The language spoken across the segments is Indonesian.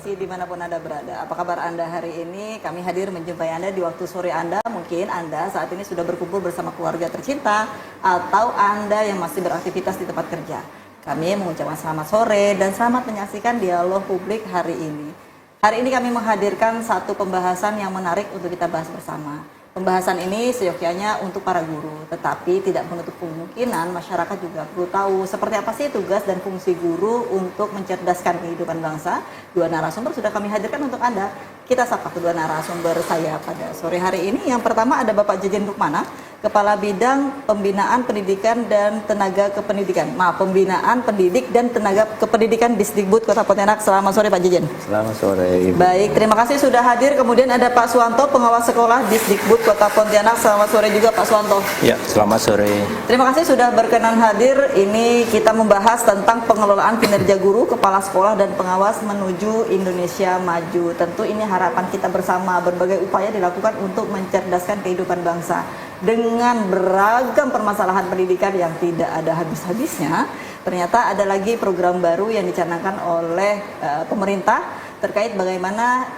televisi dimanapun Anda berada. Apa kabar Anda hari ini? Kami hadir menjumpai Anda di waktu sore Anda. Mungkin Anda saat ini sudah berkumpul bersama keluarga tercinta atau Anda yang masih beraktivitas di tempat kerja. Kami mengucapkan selamat sore dan selamat menyaksikan dialog publik hari ini. Hari ini kami menghadirkan satu pembahasan yang menarik untuk kita bahas bersama. Pembahasan ini seyogyanya untuk para guru, tetapi tidak menutup kemungkinan masyarakat juga perlu tahu seperti apa sih tugas dan fungsi guru untuk mencerdaskan kehidupan bangsa. Dua narasumber sudah kami hadirkan untuk Anda. Kita sapa kedua narasumber saya pada sore hari ini. Yang pertama ada Bapak Jejen Rukmana, Kepala Bidang Pembinaan Pendidikan dan Tenaga Kependidikan. Pembinaan Pendidik dan Tenaga Kependidikan Disdikbud Kota Pontianak. Selamat sore Pak Jejen. Selamat sore Ibu. Baik, terima kasih sudah hadir. Kemudian ada Pak Suwanto, Pengawas Sekolah Disdikbud Kota Pontianak. Selamat sore juga Pak Suwanto. Ya, selamat sore. Terima kasih sudah berkenan hadir. Ini kita membahas tentang pengelolaan kinerja guru, kepala sekolah dan pengawas menuju Indonesia maju. Tentu ini harapan kita bersama, berbagai upaya dilakukan untuk mencerdaskan kehidupan bangsa. Dengan beragam permasalahan pendidikan yang tidak ada habis-habisnya, ternyata ada lagi program baru yang dicanangkan oleh pemerintah terkait bagaimana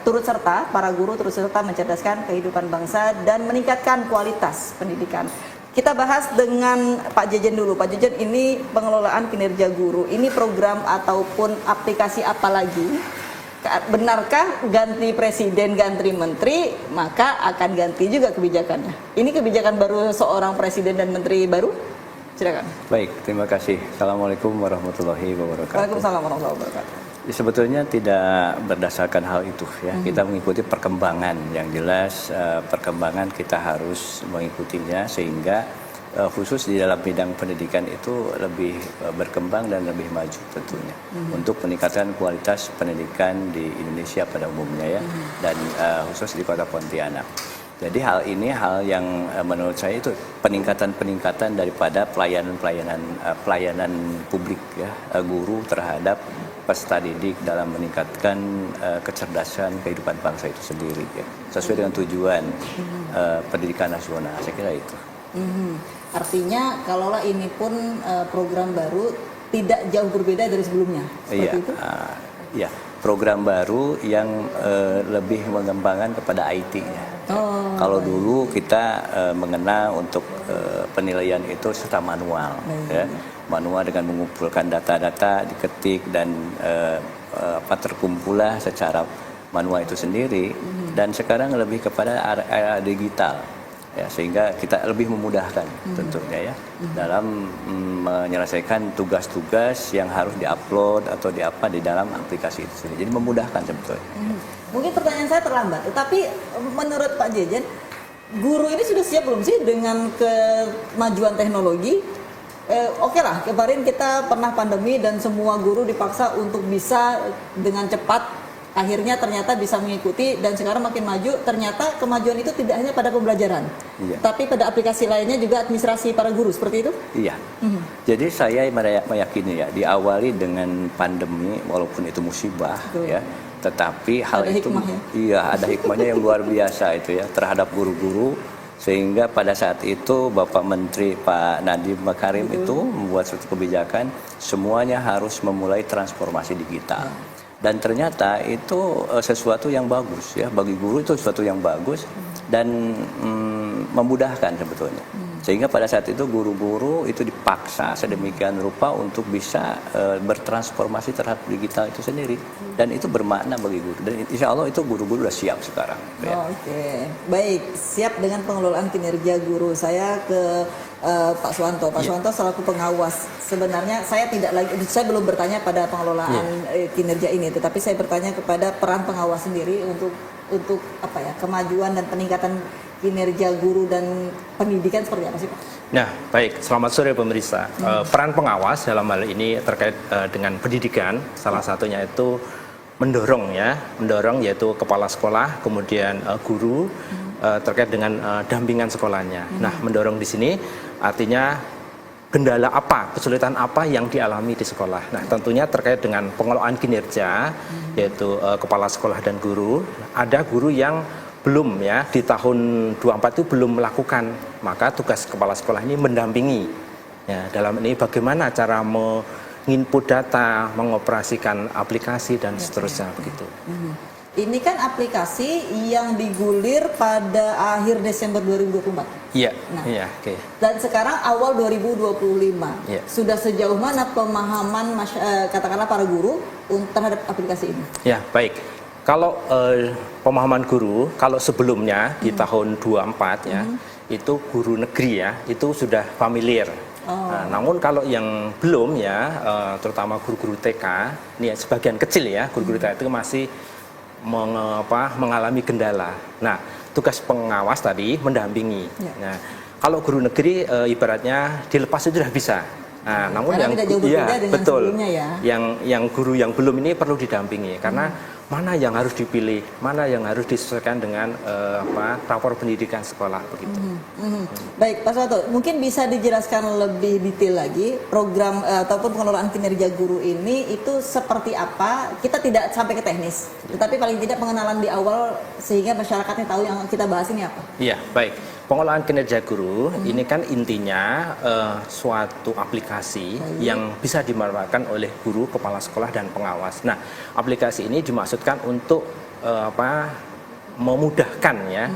turut serta para guru turut serta mencerdaskan kehidupan bangsa dan meningkatkan kualitas pendidikan. Kita bahas dengan Pak Jejen dulu. Pak Jejen, ini pengelolaan kinerja guru, ini program ataupun aplikasi apa lagi? Benarkah ganti presiden, ganti menteri, maka akan ganti juga kebijakannya? Ini kebijakan baru seorang presiden dan menteri baru? Silakan. Baik, terima kasih. Assalamualaikum warahmatullahi wabarakatuh. Waalaikumsalam warahmatullahi wabarakatuh. Sebetulnya tidak berdasarkan hal itu ya. Kita mengikuti perkembangan yang jelas, perkembangan kita harus mengikutinya sehingga khusus di dalam bidang pendidikan itu lebih berkembang dan lebih maju tentunya untuk peningkatan kualitas pendidikan di Indonesia pada umumnya ya, dan khusus di Kota Pontianak. Jadi hal ini hal yang menurut saya itu peningkatan daripada pelayanan publik ya, guru terhadap peserta didik dalam meningkatkan kecerdasan kehidupan bangsa itu sendiri ya, sesuai dengan tujuan pendidikan nasional. Saya kira itu. Artinya kalaulah ini pun program baru tidak jauh berbeda dari sebelumnya. Iya, ya, program baru yang lebih mengembangkan kepada IT-nya. Kalau dulu kita mengenal untuk penilaian itu serta manual, ya, manual dengan mengumpulkan data-data, diketik dan terkumpullah secara manual itu sendiri. Dan sekarang lebih kepada era digital. Ya, sehingga kita lebih memudahkan tentunya ya dalam menyelesaikan tugas-tugas yang harus diupload atau di dalam aplikasi itu sendiri. Jadi memudahkan sebetulnya. Mungkin pertanyaan saya terlambat, tetapi menurut Pak Jejen, guru ini sudah siap belum sih dengan kemajuan teknologi? Oke lah, kemarin kita pernah pandemi dan semua guru dipaksa untuk bisa dengan cepat. Akhirnya ternyata bisa mengikuti dan sekarang makin maju, ternyata kemajuan itu tidak hanya pada pembelajaran, tapi pada aplikasi lainnya juga administrasi para guru, seperti itu? Iya. Jadi saya meyakini ya, diawali dengan pandemi walaupun itu musibah ya, tetapi hal ada itu hikmahnya. Iya, ada hikmahnya yang luar biasa itu ya terhadap guru-guru, sehingga pada saat itu Bapak Menteri Pak Nadiem Makarim itu membuat suatu kebijakan semuanya harus memulai transformasi digital. Dan ternyata itu sesuatu yang bagus ya, bagi guru itu sesuatu yang bagus dan memudahkan sebetulnya. Sehingga pada saat itu guru-guru itu dipaksa sedemikian rupa untuk bisa bertransformasi terhadap digital itu sendiri, dan itu bermakna bagi guru, dan insya Allah itu guru-guru sudah siap sekarang ya. Oke, baik, siap dengan pengelolaan kinerja guru. Saya ke Pak Suwanto. Pak Suwanto selaku pengawas, sebenarnya saya belum bertanya pada pengelolaan kinerja ini, tetapi saya bertanya kepada peran pengawas sendiri untuk apa ya, kemajuan dan peningkatan kinerja guru dan pendidikan seperti apa sih Pak? Nah, baik, selamat sore pemirsa. Peran pengawas dalam hal ini terkait dengan pendidikan, salah satunya itu mendorong yaitu kepala sekolah, kemudian guru terkait dengan dampingan sekolahnya. Nah, mendorong di sini artinya kendala apa, kesulitan apa yang dialami di sekolah. Nah, tentunya terkait dengan pengelolaan kinerja, yaitu kepala sekolah dan guru. Ada guru yang belum ya, di tahun 24 itu belum melakukan, maka tugas kepala sekolah ini mendampingi. Ya, dalam ini bagaimana cara nginput data, mengoperasikan aplikasi dan seterusnya begitu. Ini kan aplikasi yang digulir pada akhir Desember 2024. Iya, Nah. iya, oke. Dan sekarang awal 2025. Iya. Sudah sejauh mana pemahaman katakanlah para guru terhadap aplikasi ini? Ya, baik. Kalau pemahaman guru, kalau sebelumnya di tahun 24 ya, itu guru negeri ya, itu sudah familiar. Nah, namun kalau yang belum ya, terutama guru-guru TK, ini ya, sebagian kecil ya, guru-guru TK itu masih mengalami kendala. Nah, tugas pengawas tadi mendampingi. Ya. Nah, kalau guru negeri ibaratnya dilepas itu sudah bisa. Nah, namun Karena yang tidak jauh berbeda dengan betul, sebelumnya ya. yang guru yang belum ini perlu didampingi karena mana yang harus dipilih, mana yang harus disesuaikan dengan rapor pendidikan sekolah begitu. Baik, Pak Suwanto, mungkin bisa dijelaskan lebih detail lagi program ataupun pengelolaan kinerja guru ini itu seperti apa? Kita tidak sampai ke teknis, tetapi paling tidak pengenalan di awal sehingga masyarakatnya tahu yang kita bahas ini apa. Iya, baik. Pengelolaan kinerja guru ini kan intinya suatu aplikasi yang bisa dimanfaatkan oleh guru, kepala sekolah dan pengawas. Nah, aplikasi ini dimaksudkan untuk memudahkan ya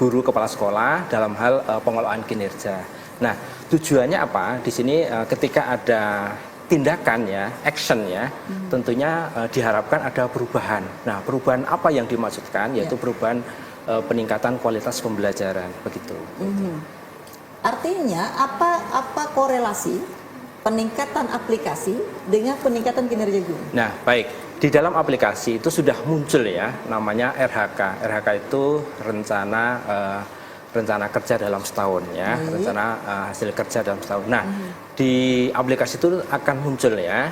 guru, kepala sekolah dalam hal pengelolaan kinerja. Nah, tujuannya apa? Di sini ketika ada tindakan ya, action ya, tentunya diharapkan ada perubahan. Nah, perubahan apa yang dimaksudkan? Yaitu perubahan peningkatan kualitas pembelajaran begitu. Artinya apa korelasi peningkatan aplikasi dengan peningkatan kinerja guru? Nah, baik. Di dalam aplikasi itu sudah muncul ya namanya RHK. RHK itu rencana kerja dalam setahun ya, rencana hasil kerja dalam setahun. Nah, di aplikasi itu akan muncul ya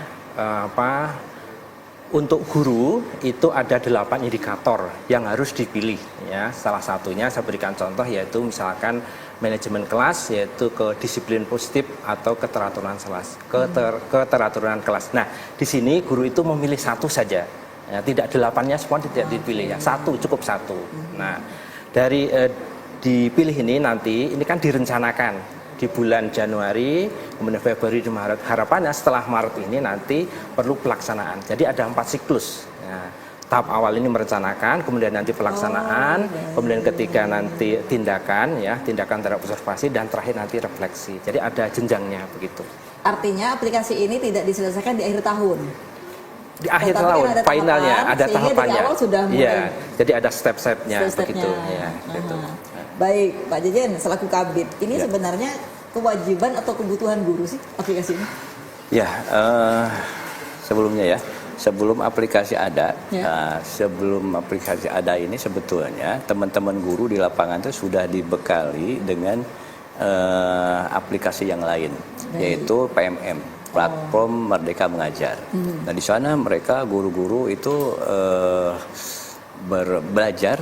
untuk guru itu ada 8 indikator yang harus dipilih ya. Salah satunya saya berikan contoh yaitu misalkan manajemen kelas, yaitu kedisiplin positif atau keteraturan kelas. Keteraturan kelas. Nah, di sini guru itu memilih satu saja. Ya, tidak 8-nya semua tidak dipilih ya. Satu, cukup satu. Nah, dari dipilih ini nanti ini kan direncanakan di bulan Januari, kemudian Februari dan Maret. Harapannya setelah Maret ini nanti perlu pelaksanaan. Jadi ada 4 siklus. Nah, tahap awal ini merencanakan, kemudian nanti pelaksanaan, kemudian ketiga nanti tindakan ya, tindakan terhadap observasi dan terakhir nanti refleksi. Jadi ada jenjangnya begitu. Artinya aplikasi ini tidak diselesaikan di akhir tahun. Di akhir Tetapi tahun, kan ada finalnya tahapan, ada sehingga tahapannya. dari awal sudah mulai Iya, jadi ada step-stepnya begitu. Ya, gitu. Baik, Pak Jejen selaku Kabid, ini sebenarnya kewajiban atau kebutuhan guru sih aplikasi ini? Ya, sebelumnya ya, sebelum aplikasi ada, sebelum aplikasi ada ini sebetulnya teman-teman guru di lapangan itu sudah dibekali dengan aplikasi yang lain, yaitu PMM, Platform Merdeka Mengajar. Nah, di sana mereka guru-guru itu belajar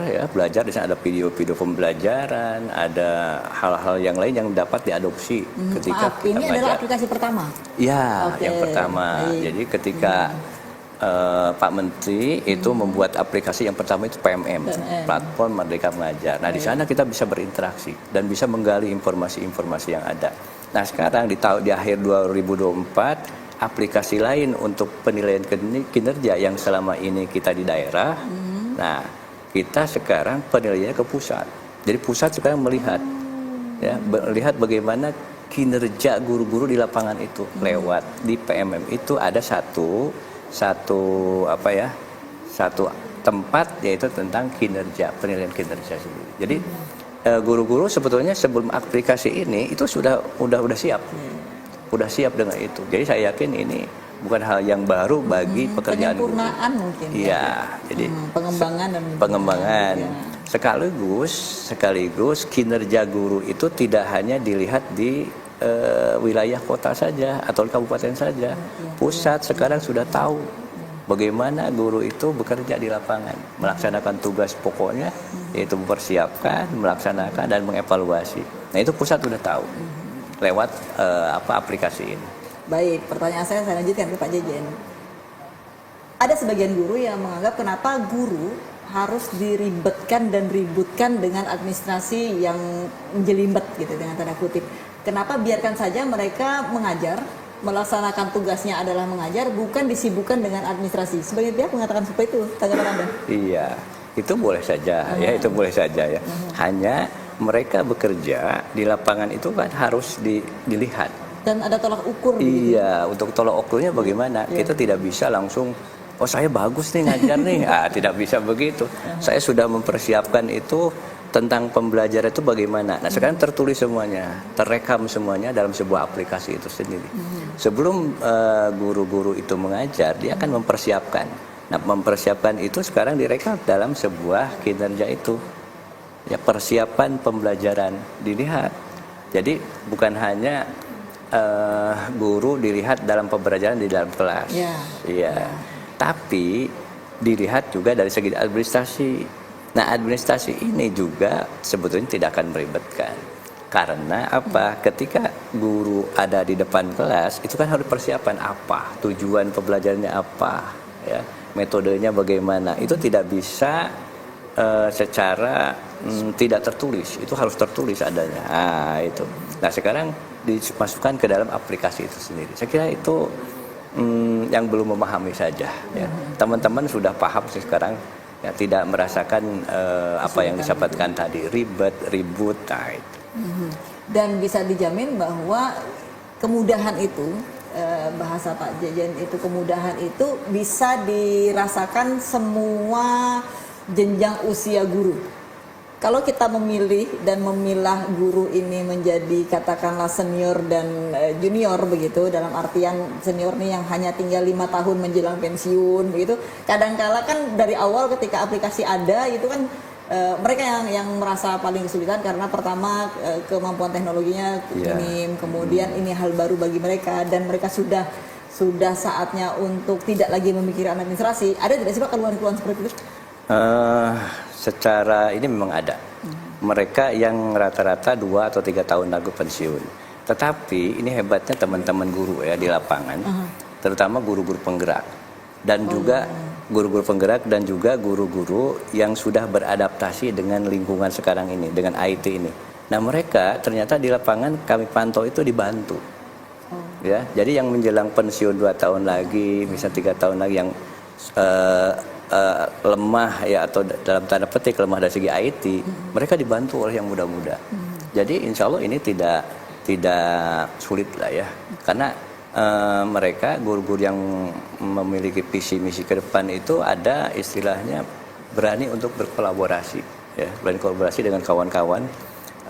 di sana ada video-video pembelajaran, ada hal-hal yang lain yang dapat diadopsi ketika kita ini belajar. adalah aplikasi pertama? Ya, yang pertama. Jadi ketika Pak Menteri itu membuat aplikasi yang pertama itu PMM, Platform Merdeka Mengajar. Nah, di sana kita bisa berinteraksi dan bisa menggali informasi-informasi yang ada. Nah, sekarang di akhir 2024 aplikasi lain untuk penilaian kinerja yang selama ini kita di daerah. Nah, kita sekarang penilaiannya ke pusat. Jadi pusat sekarang melihat bagaimana kinerja guru-guru di lapangan itu lewat di PMM itu ada satu tempat yaitu tentang kinerja, penilaian kinerja sendiri. Jadi guru-guru sebetulnya sebelum aplikasi ini itu sudah siap. Udah siap dengan itu. Jadi saya yakin ini bukan hal yang baru bagi pekerjaan guru. Penyempurnaan mungkin. Iya, jadi pengembangan. Sekaligus kinerja guru itu tidak hanya dilihat di wilayah kota saja atau kabupaten saja. Pusat sekarang sudah tahu bagaimana guru itu bekerja di lapangan, melaksanakan tugas pokoknya yaitu mempersiapkan, melaksanakan dan mengevaluasi. Nah, itu pusat sudah tahu lewat aplikasi ini. Baik, pertanyaan saya lanjutkan ke Pak Jejen. Ada sebagian guru yang menganggap kenapa guru harus diribetkan dan ributkan dengan administrasi yang menjelimet gitu dengan tanda kutip. Kenapa biarkan saja mereka mengajar melaksanakan tugasnya adalah mengajar, bukan disibukkan dengan administrasi. Sebagai pihak mengatakan seperti itu, tanggapan Anda? Iya, itu boleh saja ya, itu boleh saja ya. Hanya mereka bekerja di lapangan itu kan harus dilihat. Dan ada tolak ukur begitu. Iya, untuk tolak ukurnya bagaimana? Kita tidak bisa langsung, oh saya bagus nih ngajar nih. Tidak bisa begitu. Saya sudah mempersiapkan itu tentang pembelajaran itu bagaimana. Nah, sekarang tertulis semuanya, terekam semuanya dalam sebuah aplikasi itu sendiri. Sebelum guru-guru itu mengajar, dia akan mempersiapkan. Nah, mempersiapkan itu sekarang direkam dalam sebuah kinerja itu. Ya, persiapan pembelajaran dilihat. Jadi bukan hanya guru dilihat dalam pembelajaran di dalam kelas. Iya. Tapi dilihat juga dari segi administrasi. Nah, administrasi ini juga sebetulnya tidak akan meribetkan. Karena apa? Ketika guru ada di depan kelas, itu kan harus persiapan apa? Tujuan pembelajarannya apa? Ya, metodenya bagaimana? Itu tidak bisa secara tidak tertulis. Itu harus tertulis adanya. Itu. Nah, sekarang dimasukkan ke dalam aplikasi itu sendiri. Saya kira itu yang belum memahami saja. Ya. Teman-teman sudah paham sih sekarang. Ya, tidak merasakan apa yang disampaikan tadi, ribut. Dan bisa dijamin bahwa kemudahan itu, bahasa Pak Jejen itu, kemudahan itu bisa dirasakan semua jenjang usia guru. Kalau kita memilih dan memilah guru ini menjadi katakanlah senior dan junior begitu, dalam artian senior nih yang hanya tinggal 5 tahun menjelang pensiun begitu, kadangkala kan dari awal ketika aplikasi ada itu kan mereka yang merasa paling kesulitan karena pertama kemampuan teknologinya minim, kemudian ini hal baru bagi mereka dan mereka sudah saatnya untuk tidak lagi memikirkan administrasi. Ada tidak sih Pak keluhan-keluhan seperti itu? Secara ini memang ada. Mereka yang rata-rata 2 atau 3 tahun lagi pensiun. Tetapi ini hebatnya teman-teman guru ya di lapangan, terutama guru-guru penggerak dan juga guru-guru penggerak dan juga guru-guru yang sudah beradaptasi dengan lingkungan sekarang ini, dengan IT ini. Nah, mereka ternyata di lapangan kami pantau itu dibantu. Ya, jadi yang menjelang pensiun 2 tahun lagi, misalnya 3 tahun lagi yang lemah ya atau dalam tanda petik lemah dari segi IT, mereka dibantu oleh yang muda-muda. Jadi insya Allah ini tidak sulit lah ya, karena mereka guru-guru yang memiliki visi misi ke depan itu ada istilahnya berani untuk berkolaborasi, ya, berani kolaborasi dengan kawan-kawan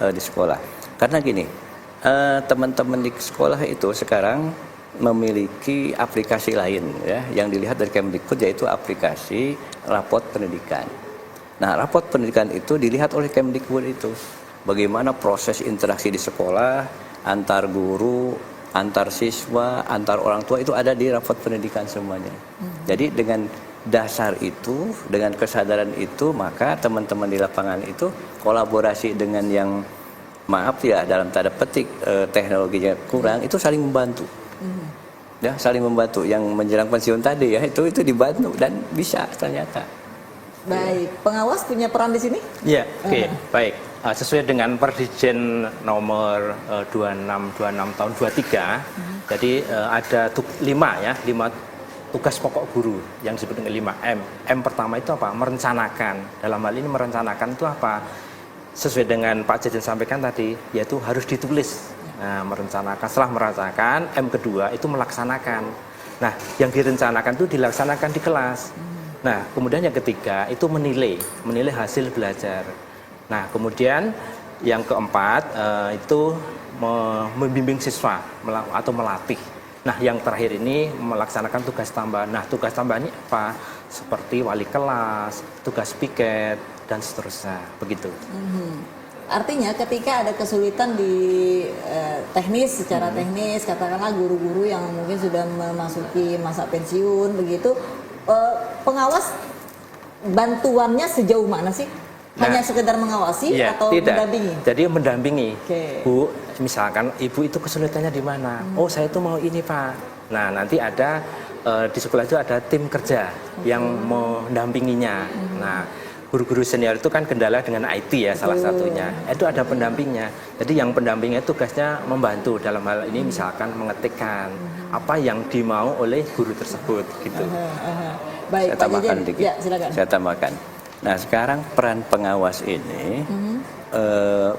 di sekolah. Karena gini, teman-teman di sekolah itu sekarang memiliki aplikasi lain ya yang dilihat dari Kemdikbud, yaitu aplikasi rapot pendidikan. Nah, rapot pendidikan itu dilihat oleh Kemdikbud itu bagaimana proses interaksi di sekolah antar guru, antar siswa, antar orang tua, itu ada di rapot pendidikan semuanya. Jadi dengan dasar itu, dengan kesadaran itu, maka teman-teman di lapangan itu kolaborasi dengan yang maaf ya dalam tanda petik teknologinya kurang, itu saling membantu. Ya, saling membantu. Yang menjelang pensiun tadi ya itu dibantu dan bisa ternyata. Baik, pengawas punya peran di sini? Iya, oke, baik. Sesuai dengan Perdijen nomor 26 tahun 23, jadi ada 5 tugas pokok guru yang disebut dengan 5M. M pertama itu apa? Merencanakan. Dalam hal ini merencanakan itu apa? Sesuai dengan Pak Jejen sampaikan tadi, yaitu harus ditulis. Nah, merencanakan, setelah merencanakan, M kedua itu melaksanakan. Nah, yang direncanakan itu dilaksanakan di kelas. Nah, kemudian yang ketiga itu menilai hasil belajar. Nah, kemudian yang keempat itu membimbing siswa atau melatih. Nah, yang terakhir ini melaksanakan tugas tambahan. Nah, tugas tambahan ini apa? Seperti wali kelas, tugas piket, dan seterusnya, begitu. Artinya ketika ada kesulitan di teknis, secara teknis, katakanlah guru-guru yang mungkin sudah memasuki masa pensiun begitu, pengawas bantuannya sejauh mana sih? Hanya sekedar mengawasi atau tidak. mendampingi? Jadi mendampingi. Okay. Bu, misalkan ibu itu kesulitannya di mana? Oh, saya itu mau ini, Pak. Nah, nanti ada di sekolah itu ada tim kerja yang mendampinginya. Nah, guru-guru senior itu kan kendala dengan IT ya salah satunya. Itu ada pendampingnya. Jadi yang pendampingnya tugasnya membantu dalam hal ini misalkan mengetikkan apa yang dimau oleh guru tersebut gitu. Baik, Saya Pak tambahkan Jejen. dikit. Ya, silakan. Saya tambahkan. Nah, sekarang peran pengawas ini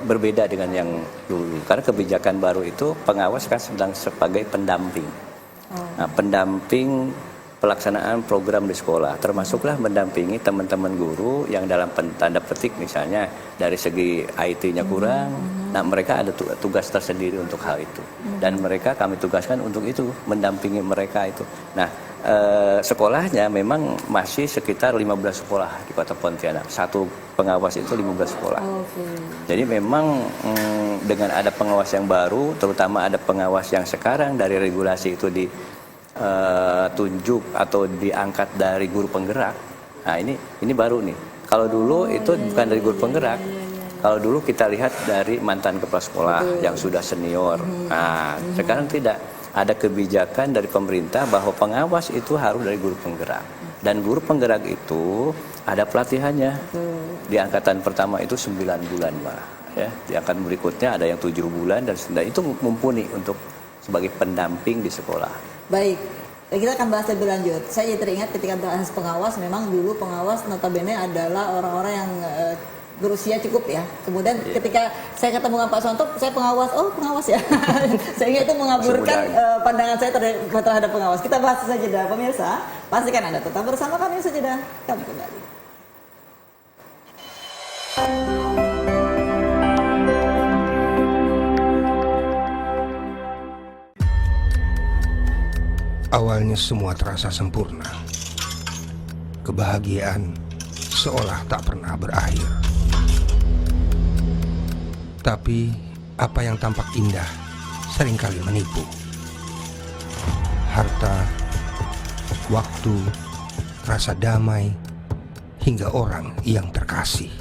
berbeda dengan yang dulu. Karena kebijakan baru itu pengawas kan sedang sebagai pendamping. Nah, pendamping pelaksanaan program di sekolah, termasuklah mendampingi teman-teman guru yang dalam tanda petik misalnya dari segi IT-nya kurang, nah mereka ada tugas tersendiri untuk hal itu, dan mereka kami tugaskan untuk itu, mendampingi mereka itu. Nah, sekolahnya memang masih sekitar 15 sekolah di Kota Pontianak, satu pengawas itu 15 sekolah. Jadi memang dengan ada pengawas yang baru, terutama ada pengawas yang sekarang dari regulasi itu tunjuk atau diangkat dari guru penggerak. Nah, ini baru nih. Kalau dulu itu bukan dari guru penggerak. Kalau dulu kita lihat dari mantan kepala sekolah yang sudah senior. Nah, sekarang tidak. Ada kebijakan dari pemerintah bahwa pengawas itu harus dari guru penggerak. Dan guru penggerak itu ada pelatihannya. Di angkatan pertama itu 9 bulan, Mbak. Ya, di angkatan berikutnya ada yang 7 bulan dan itu mumpuni untuk sebagai pendamping di sekolah. Baik, kita akan bahas lebih lanjut. Saya teringat ketika bahas pengawas, memang dulu pengawas notabene adalah orang-orang yang berusia cukup ya. Kemudian ketika saya ketemu dengan Pak Sonto, saya pengawas, oh pengawas ya. Sehingga itu mengaburkan pandangan saya terhadap pengawas. Kita bahas saja, pemirsa. Pastikan Anda tetap bersama kami saja. Kami kembali. Awalnya semua terasa sempurna. Kebahagiaan seolah tak pernah berakhir. Tapi apa yang tampak indah seringkali menipu. Harta, waktu, rasa damai, hingga orang yang terkasih.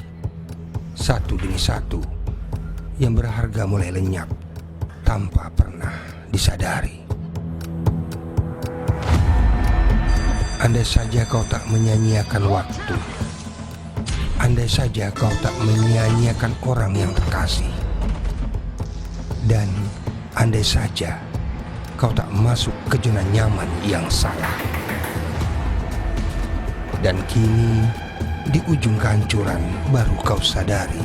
Satu demi satu yang berharga mulai lenyap tanpa pernah disadari. Andai saja kau tak menyanyiakan waktu, andai saja kau tak menyanyiakan orang yang terkasih, dan andai saja kau tak masuk ke zona nyaman yang salah. Dan kini di ujung kehancuran baru kau sadari,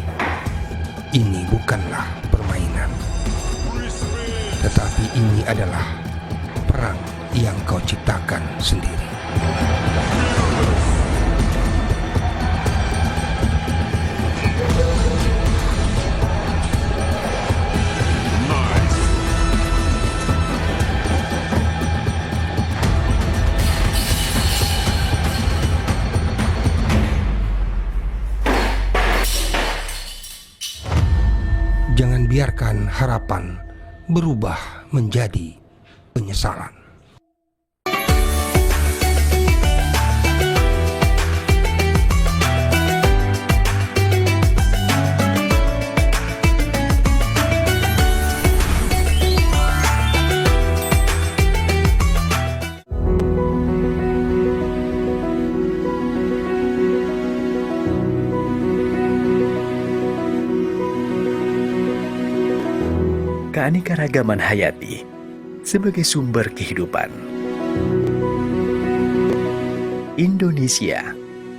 ini bukanlah permainan, tetapi ini adalah perang yang kau ciptakan sendiri. Jangan biarkan harapan berubah menjadi penyesalan. Keanekaragaman hayati sebagai sumber kehidupan. Indonesia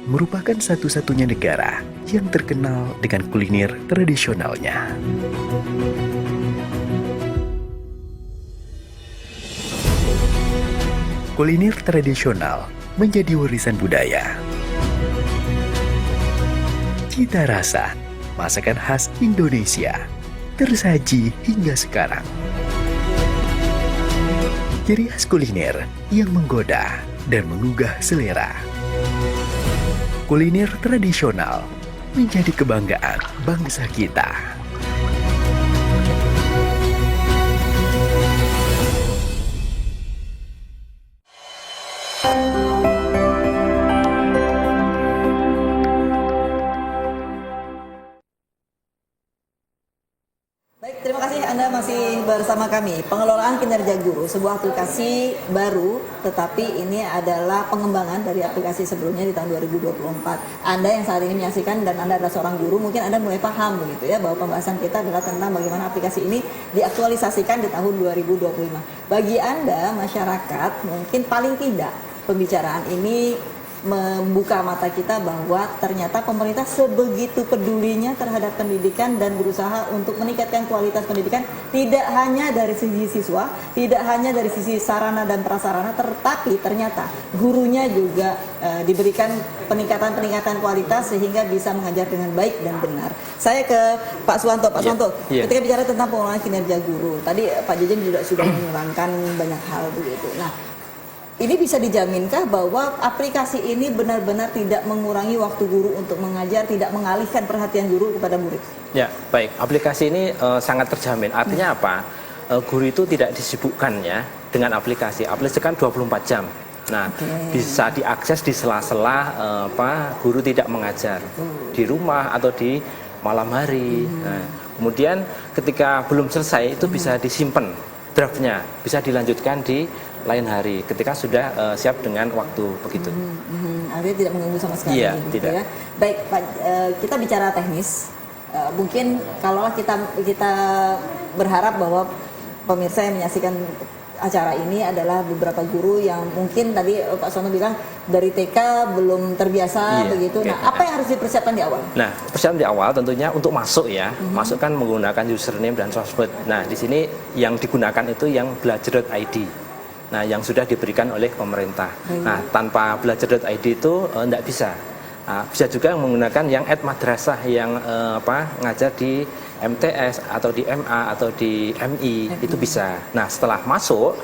merupakan satu-satunya negara yang terkenal dengan kuliner tradisionalnya. Kuliner tradisional menjadi warisan budaya. Cita rasa masakan khas Indonesia tersaji hingga sekarang. Ciri khas kuliner yang menggoda dan menggugah selera. Kuliner tradisional menjadi kebanggaan bangsa kita. Baik, terima kasih Anda masih bersama kami. Pengelolaan kinerja guru, sebuah aplikasi baru, tetapi ini adalah pengembangan dari aplikasi sebelumnya di tahun 2024. Anda yang saat ini menyaksikan dan Anda adalah seorang guru, mungkin Anda mulai paham begitu ya, bahwa pembahasan kita adalah tentang bagaimana aplikasi ini diaktualisasikan di tahun 2025. Bagi Anda, masyarakat, mungkin paling tidak pembicaraan ini membuka mata kita bahwa ternyata pemerintah sebegitu pedulinya terhadap pendidikan dan berusaha untuk meningkatkan kualitas pendidikan tidak hanya dari sisi siswa, tidak hanya dari sisi sarana dan prasarana, tetapi ternyata gurunya juga diberikan peningkatan kualitas sehingga bisa mengajar dengan baik dan benar. Saya ke Pak Suwanto. Pak Suwanto, ketika bicara tentang pengelolaan kinerja guru, tadi Pak Jejen juga sudah menerangkan banyak hal begitu. Nah, ini bisa dijaminkah bahwa aplikasi ini benar-benar tidak mengurangi waktu guru untuk mengajar, tidak mengalihkan perhatian guru kepada murid? Ya, baik. Aplikasi ini sangat terjamin. Artinya apa? Guru itu tidak disibukkan ya dengan aplikasi. Aplikasi kan 24 jam. Nah, bisa diakses di sela-sela guru tidak mengajar di rumah atau di malam hari. Nah, kemudian ketika belum selesai itu bisa disimpan draftnya, bisa dilanjutkan di lain hari ketika sudah siap dengan waktu begitu. Artinya tidak mengganggu sama sekali. Iya, gitu tidak. Ya. Baik, Pak, kita bicara teknis. Mungkin kalau kita berharap bahwa pemirsa yang menyaksikan acara ini adalah beberapa guru yang mungkin tadi Pak Sono bilang dari TK belum terbiasa begitu. Nah, apa yang harus dipersiapkan di awal? Nah, persiapan di awal tentunya untuk masuk ya. Masuk kan menggunakan username dan password. Nah, di sini yang digunakan itu yang belajar.id. Nah, yang sudah diberikan oleh pemerintah. Nah, tanpa belajar.id itu tidak bisa. Bisa juga menggunakan yang @madrasah yang ngajar di MTS atau di MA atau di MI itu bisa. Nah, setelah masuk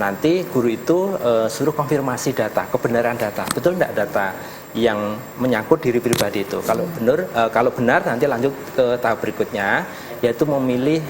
nanti guru itu suruh konfirmasi data, kebenaran data. Betul tidak data yang menyangkut diri pribadi itu? Kalau benar nanti lanjut ke tahap berikutnya yaitu memilih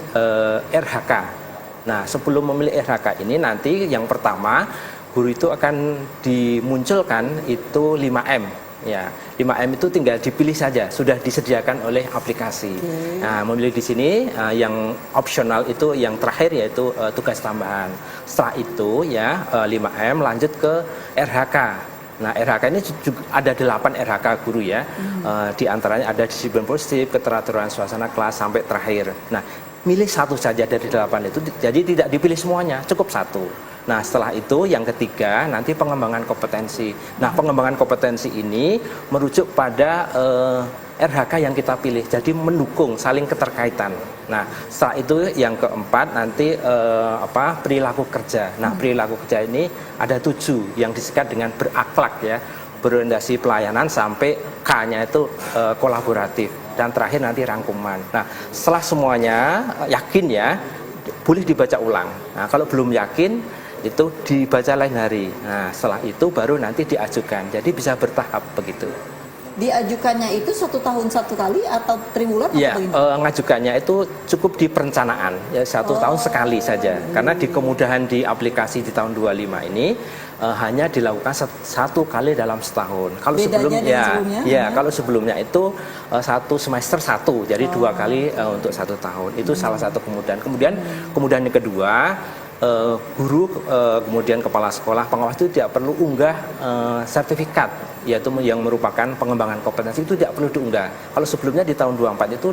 RHK. Nah, sebelum memilih RHK ini nanti yang pertama guru itu akan dimunculkan itu 5M. Ya, 5M itu tinggal dipilih saja, sudah disediakan oleh aplikasi. Nah, memilih di sini yang opsional itu yang terakhir yaitu tugas tambahan. Setelah itu ya 5M lanjut ke RHK. Nah, RHK ini juga ada 8 RHK guru ya. Di antaranya ada disiplin positif, keteraturan suasana kelas sampai terakhir. Nah, milih satu saja dari 8 itu, jadi tidak dipilih semuanya, cukup satu. Nah, setelah itu yang ketiga nanti pengembangan kompetensi. Nah, pengembangan kompetensi ini merujuk pada RHK yang kita pilih, jadi mendukung saling keterkaitan. Nah, setelah itu yang keempat nanti perilaku kerja. Nah, perilaku kerja ini ada 7 yang disikat dengan berakhlak ya, berorientasi pelayanan sampai K-nya itu kolaboratif. Dan terakhir nanti rangkuman. Nah, setelah semuanya yakin ya, boleh dibaca ulang. Nah, kalau belum yakin, itu dibaca lain hari. Nah, setelah itu baru nanti diajukan. Jadi bisa bertahap begitu. Diajukannya itu 1 tahun 1 kali atau triwulan? Ya, ngajukannya itu cukup di perencanaan ya 1 tahun sekali saja. Karena di kemudahan di aplikasi di tahun 25 ini hanya dilakukan 1 kali dalam setahun. Kalau kalau sebelumnya itu 1 semester 1, jadi 2 kali untuk 1 tahun. Itu salah satu kemudahan. Kemudian yang kedua, guru kemudian kepala sekolah pengawas itu tidak perlu unggah sertifikat, yaitu yang merupakan pengembangan kompetensi itu tidak perlu diunggah. Kalau sebelumnya di tahun 24 itu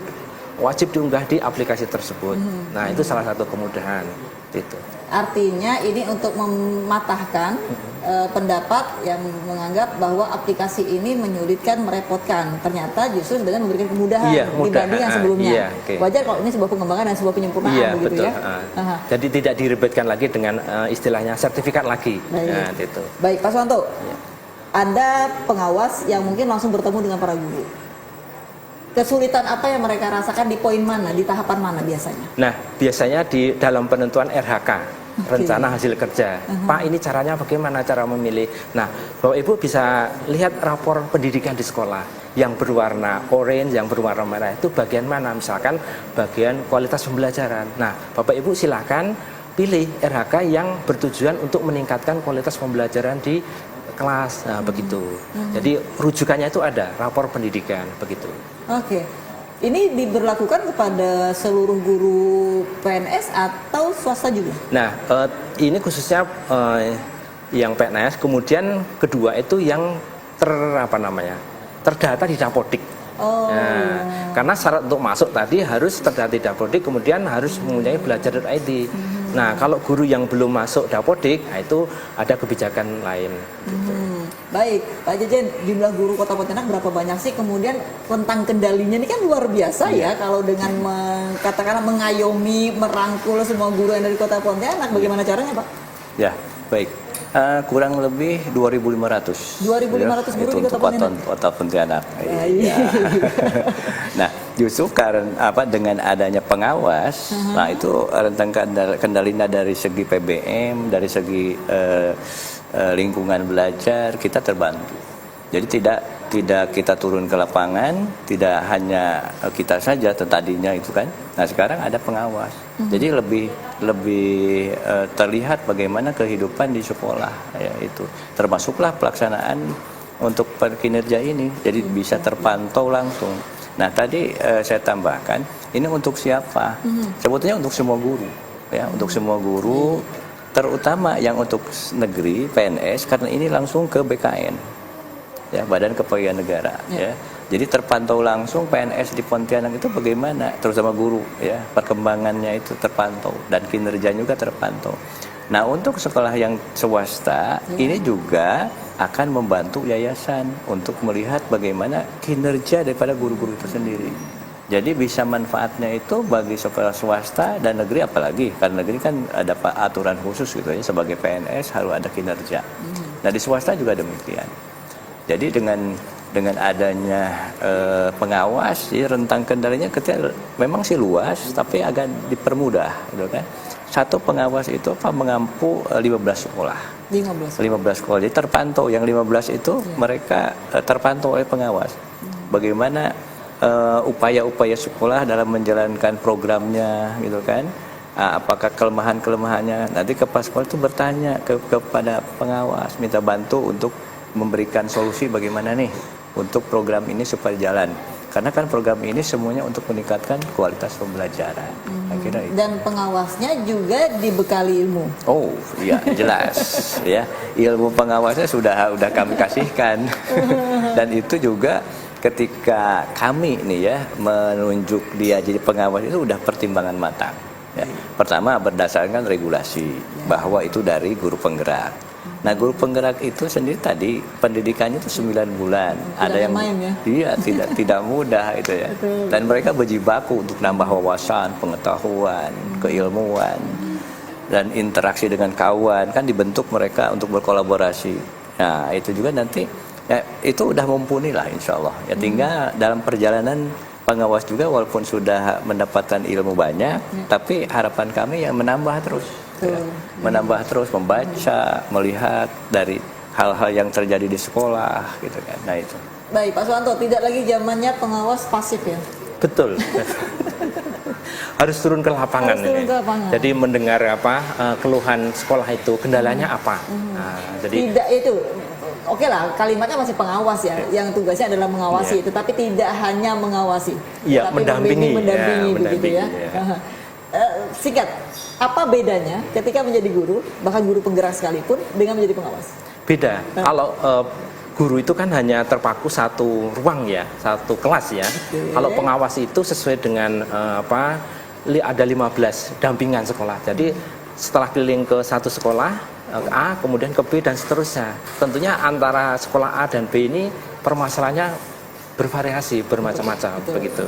wajib diunggah di aplikasi tersebut. Nah, itu salah satu kemudahan itu. Artinya ini untuk mematahkan pendapat yang menganggap bahwa aplikasi ini menyulitkan, merepotkan. Ternyata justru dengan memberikan kemudahan dibanding yang sebelumnya. Wajar kalau ini sebuah pengembangan dan sebuah penyempurnaan begitu betul. Ya. Jadi tidak diribetkan lagi dengan istilahnya sertifikat lagi. Nah, itu. Baik, Pak Suwanto. Anda pengawas yang mungkin langsung bertemu dengan para guru. Kesulitan apa yang mereka rasakan di poin mana, di tahapan mana biasanya? Nah, biasanya di dalam penentuan RHK, rencana hasil kerja. Pak, ini caranya bagaimana cara memilih? Nah, Bapak Ibu bisa lihat rapor pendidikan di sekolah yang berwarna orange, yang berwarna merah itu bagian mana? Misalkan bagian kualitas pembelajaran. Nah, Bapak Ibu silakan pilih RHK yang bertujuan untuk meningkatkan kualitas pembelajaran di kelas, begitu. Jadi rujukannya itu ada rapor pendidikan begitu. Oke. Ini diberlakukan kepada seluruh guru PNS atau swasta juga? Nah, ini khususnya yang PNS, kemudian kedua itu yang terdata di Dapodik. Oh. Nah, karena syarat untuk masuk tadi harus terdata di Dapodik, kemudian harus mempunyai belajar.id. Nah, kalau guru yang belum masuk Dapodik, nah itu ada kebijakan lain. Baik, Pak Jejen, jumlah guru Kota Pontianak berapa banyak sih? Kemudian tentang kendalinya ini kan luar biasa ya, kalau dengan katakanlah mengayomi, merangkul semua guru yang dari Kota Pontianak, bagaimana caranya, Pak? Ya, baik. Kurang lebih 2.500. 2.500 guru itu di Kota untuk Pontianak. Kota Pontianak. Iya. Nah, justru karena dengan adanya pengawas, nah itu rentang kendalinya dari segi PBM, dari segi lingkungan belajar kita terbantu. Jadi tidak kita turun ke lapangan, tidak hanya kita saja tadinya itu kan. Nah, sekarang ada pengawas. Jadi lebih terlihat bagaimana kehidupan di sekolah ya itu. Termasuklah pelaksanaan untuk kinerja ini. Jadi bisa terpantau langsung. Nah, tadi saya tambahkan, ini untuk siapa? Sebetulnya untuk semua guru ya, untuk semua guru, terutama yang untuk negeri PNS karena ini langsung ke BKN. Ya, Badan Kepegawaian Negara ya. Jadi terpantau langsung PNS di Pontianak itu bagaimana, terutama guru ya, perkembangannya itu terpantau dan kinerjanya juga terpantau. Nah, untuk sekolah yang swasta ini juga akan membantu yayasan untuk melihat bagaimana kinerja daripada guru-guru itu sendiri. Jadi bisa manfaatnya itu bagi sekolah swasta dan negeri, apalagi karena negeri kan ada aturan khusus gitu ya, sebagai PNS harus ada kinerja. Nah, di swasta juga demikian. Jadi dengan adanya pengawas, ya, rentang kendalinya memang sih luas, tapi agak dipermudah, gitu kan. Satu pengawas itu mengampu 15 sekolah. 15 sekolah. Jadi terpantau yang 15 itu mereka terpantau oleh pengawas. Bagaimana upaya-upaya sekolah dalam menjalankan programnya, gitu kan. Apakah kelemahan-kelemahannya, nanti kepala sekolah itu bertanya kepada pengawas, minta bantu untuk memberikan solusi bagaimana nih untuk program ini supaya jalan. Karena kan program ini semuanya untuk meningkatkan kualitas pembelajaran. Kira itu. Dan pengawasnya juga dibekali ilmu. Oh, iya jelas ya. Ilmu pengawasnya sudah kami kasihkan. Dan itu juga ketika kami nih ya menunjuk dia jadi pengawas itu udah pertimbangan matang. Ya. Pertama berdasarkan regulasi bahwa itu dari guru penggerak. Nah, guru penggerak itu sendiri tadi pendidikannya itu 9 bulan. Tidak ada yang main, ya? Iya, tidak mudah itu ya. Dan mereka berjibaku untuk nambah wawasan, pengetahuan, keilmuan dan interaksi dengan kawan, kan dibentuk mereka untuk berkolaborasi. Nah, itu juga nanti ya, itu udah mumpuni lah insya Allah. Ya tinggal dalam perjalanan pengawas juga walaupun sudah mendapatkan ilmu banyak, tapi harapan kami yang menambah terus. Ya, menambah terus, membaca, melihat dari hal-hal yang terjadi di sekolah gitu kan. Nah itu. Baik, Pak Suwanto, tidak lagi zamannya pengawas pasif ya? Betul. Harus turun ke lapangan. Harus turun ke lapangan. Jadi mendengar keluhan sekolah itu, kendalanya apa. Nah, jadi tidak itu. Oke lah, kalimatnya masih pengawas ya, yang tugasnya adalah mengawasi, tetapi tidak hanya mengawasi, iya, tapi mendampingi begitu ya. Singkat, apa bedanya ketika menjadi guru, bahkan guru penggerak sekalipun, dengan menjadi pengawas? Beda. Kalau guru itu kan hanya terpaku satu ruang ya, satu kelas ya. Kalau pengawas itu sesuai dengan ada 15 dampingan sekolah. Jadi setelah keliling ke satu sekolah A, kemudian ke B dan seterusnya. Tentunya antara sekolah A dan B ini permasalahannya bervariasi, bermacam-macam begitu.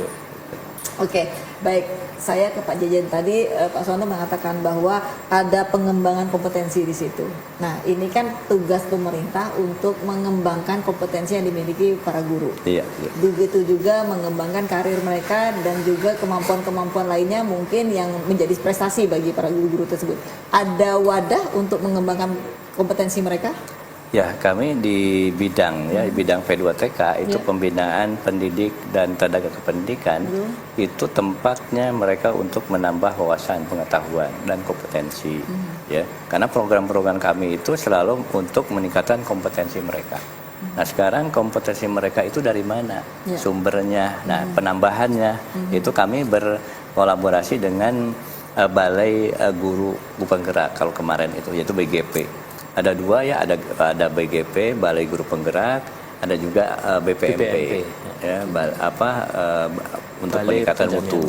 Oke, baik. Saya ke Pak Jejen tadi, Pak Suwanto mengatakan bahwa ada pengembangan kompetensi di situ. Nah, ini kan tugas pemerintah untuk mengembangkan kompetensi yang dimiliki para guru. Iya. Begitu juga mengembangkan karir mereka dan juga kemampuan-kemampuan lainnya mungkin yang menjadi prestasi bagi para guru-guru tersebut. Ada wadah untuk mengembangkan kompetensi mereka? Ya, kami di bidang P2TK itu pembinaan pendidik dan tenaga kependidikan itu tempatnya mereka untuk menambah wawasan, pengetahuan dan kompetensi. Ya, karena program-program kami itu selalu untuk meningkatkan kompetensi mereka. Nah sekarang kompetensi mereka itu dari mana? Ya. Sumbernya, nah penambahannya itu kami berkolaborasi dengan Balai Guru Penggerak kalau kemarin itu, yaitu BGP. Ada dua ya, ada BGP, Balai Guru Penggerak, ada juga BPMP. Ya, untuk Balai peningkatan Penjaminan mutu.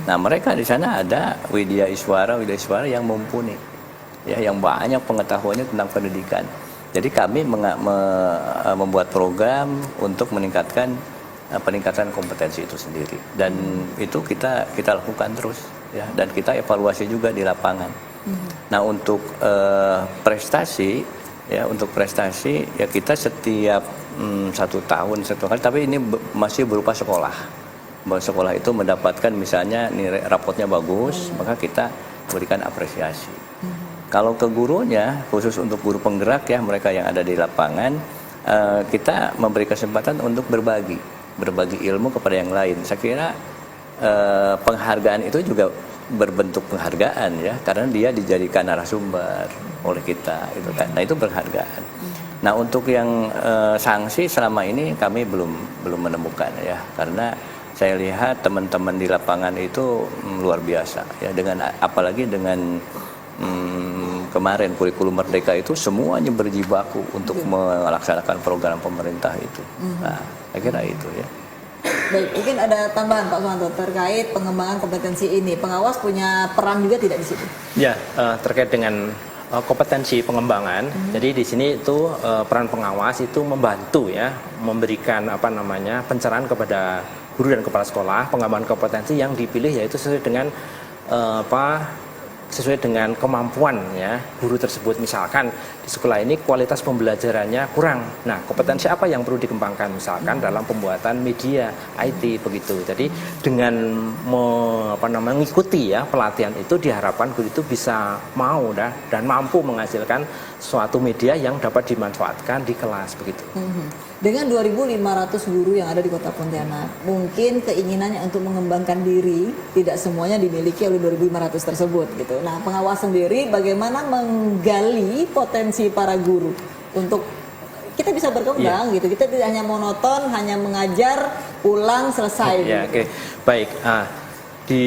Nah mereka di sana ada Widya Iswara yang mumpuni, ya, yang banyak pengetahuannya tentang pendidikan. Jadi kami membuat program untuk meningkatkan peningkatan kompetensi itu sendiri, dan itu kita lakukan terus, ya, dan kita evaluasi juga di lapangan. Nah untuk prestasi ya kita setiap 1 tahun satu kali, tapi ini masih berupa sekolah. Sekolah itu mendapatkan misalnya nilai rapotnya bagus, maka kita berikan apresiasi. Kalau ke gurunya, khusus untuk guru penggerak ya, mereka yang ada di lapangan, kita memberi kesempatan untuk berbagi ilmu kepada yang lain. Saya kira penghargaan itu juga berbentuk penghargaan ya, karena dia dijadikan narasumber oleh kita, itu kan. Nah itu penghargaan. Nah untuk yang sanksi selama ini kami belum menemukan ya, karena saya lihat teman-teman di lapangan itu luar biasa ya, dengan apalagi dengan kemarin kurikulum Merdeka itu semuanya berjibaku untuk melaksanakan program pemerintah itu. Nah saya kira itu ya. Baik, mungkin ada tambahan Pak Suwanto terkait pengembangan kompetensi ini. Pengawas punya peran juga tidak di situ? Ya, terkait dengan kompetensi pengembangan. Jadi di sini itu peran pengawas itu membantu ya, memberikan pencerahan kepada guru dan kepala sekolah, pengembangan kompetensi yang dipilih yaitu sesuai dengan kemampuan ya guru tersebut. Misalkan di sekolah ini kualitas pembelajarannya kurang. Nah, kompetensi apa yang perlu dikembangkan? Misalkan dalam pembuatan media IT begitu. Jadi dengan mengikuti ya pelatihan itu diharapkan guru itu bisa mau dan mampu menghasilkan suatu media yang dapat dimanfaatkan di kelas begitu. Dengan 2.500 guru yang ada di Kota Pontianak, mungkin keinginannya untuk mengembangkan diri tidak semuanya dimiliki oleh 2.500 tersebut gitu. Nah, pengawas sendiri bagaimana menggali potensi para guru untuk kita bisa berkembang gitu. Kita tidak hanya monoton, hanya mengajar, pulang, selesai. Ya, gitu. oke. Baik. Di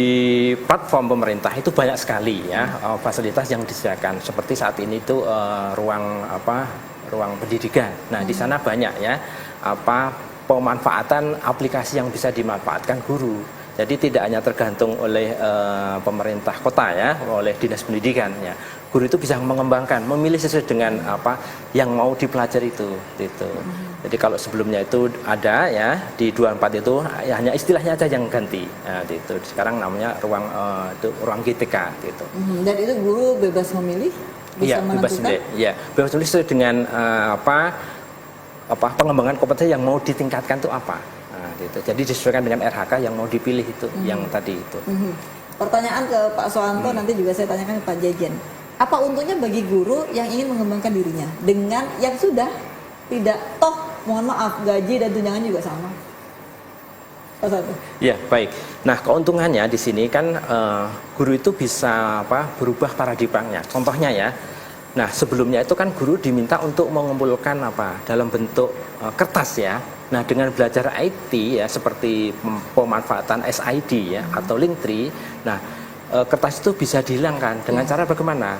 platform pemerintah itu banyak sekali ya fasilitas yang disediakan. Seperti saat ini itu ruang pendidikan. Nah, di sana banyak ya pemanfaatan aplikasi yang bisa dimanfaatkan guru. Jadi tidak hanya tergantung oleh pemerintah kota ya, oleh dinas pendidikan ya. Guru itu bisa mengembangkan, memilih sesuai dengan apa yang mau dipelajari itu gitu. Jadi kalau sebelumnya itu ada ya di 24 itu ya, hanya istilahnya aja yang ganti. Nah, gitu. Sekarang namanya ruang GTK gitu. Dan itu guru bebas memilih? Bisa menentukan? Bebas memilih sesuai dengan pengembangan kompetensi yang mau ditingkatkan itu apa. Nah, gitu. Jadi disesuaikan dengan RHK yang mau dipilih itu, yang tadi itu. Pertanyaan ke Pak Suwanto nanti juga saya tanyakan ke Pak Jejen. Apa untungnya bagi guru yang ingin mengembangkan dirinya dengan yang sudah tidak, toh mohon maaf gaji dan tunjangan juga sama? Pak Suwanto. Ya, baik. Nah, keuntungannya di sini kan guru itu bisa berubah paradigmanya. Contohnya ya. Nah, sebelumnya itu kan guru diminta untuk mengumpulkan dalam bentuk kertas ya. Nah, dengan belajar IT ya seperti pemanfaatan SID ya atau Linktree. Nah, kertas itu bisa dihilangkan dengan cara bagaimana?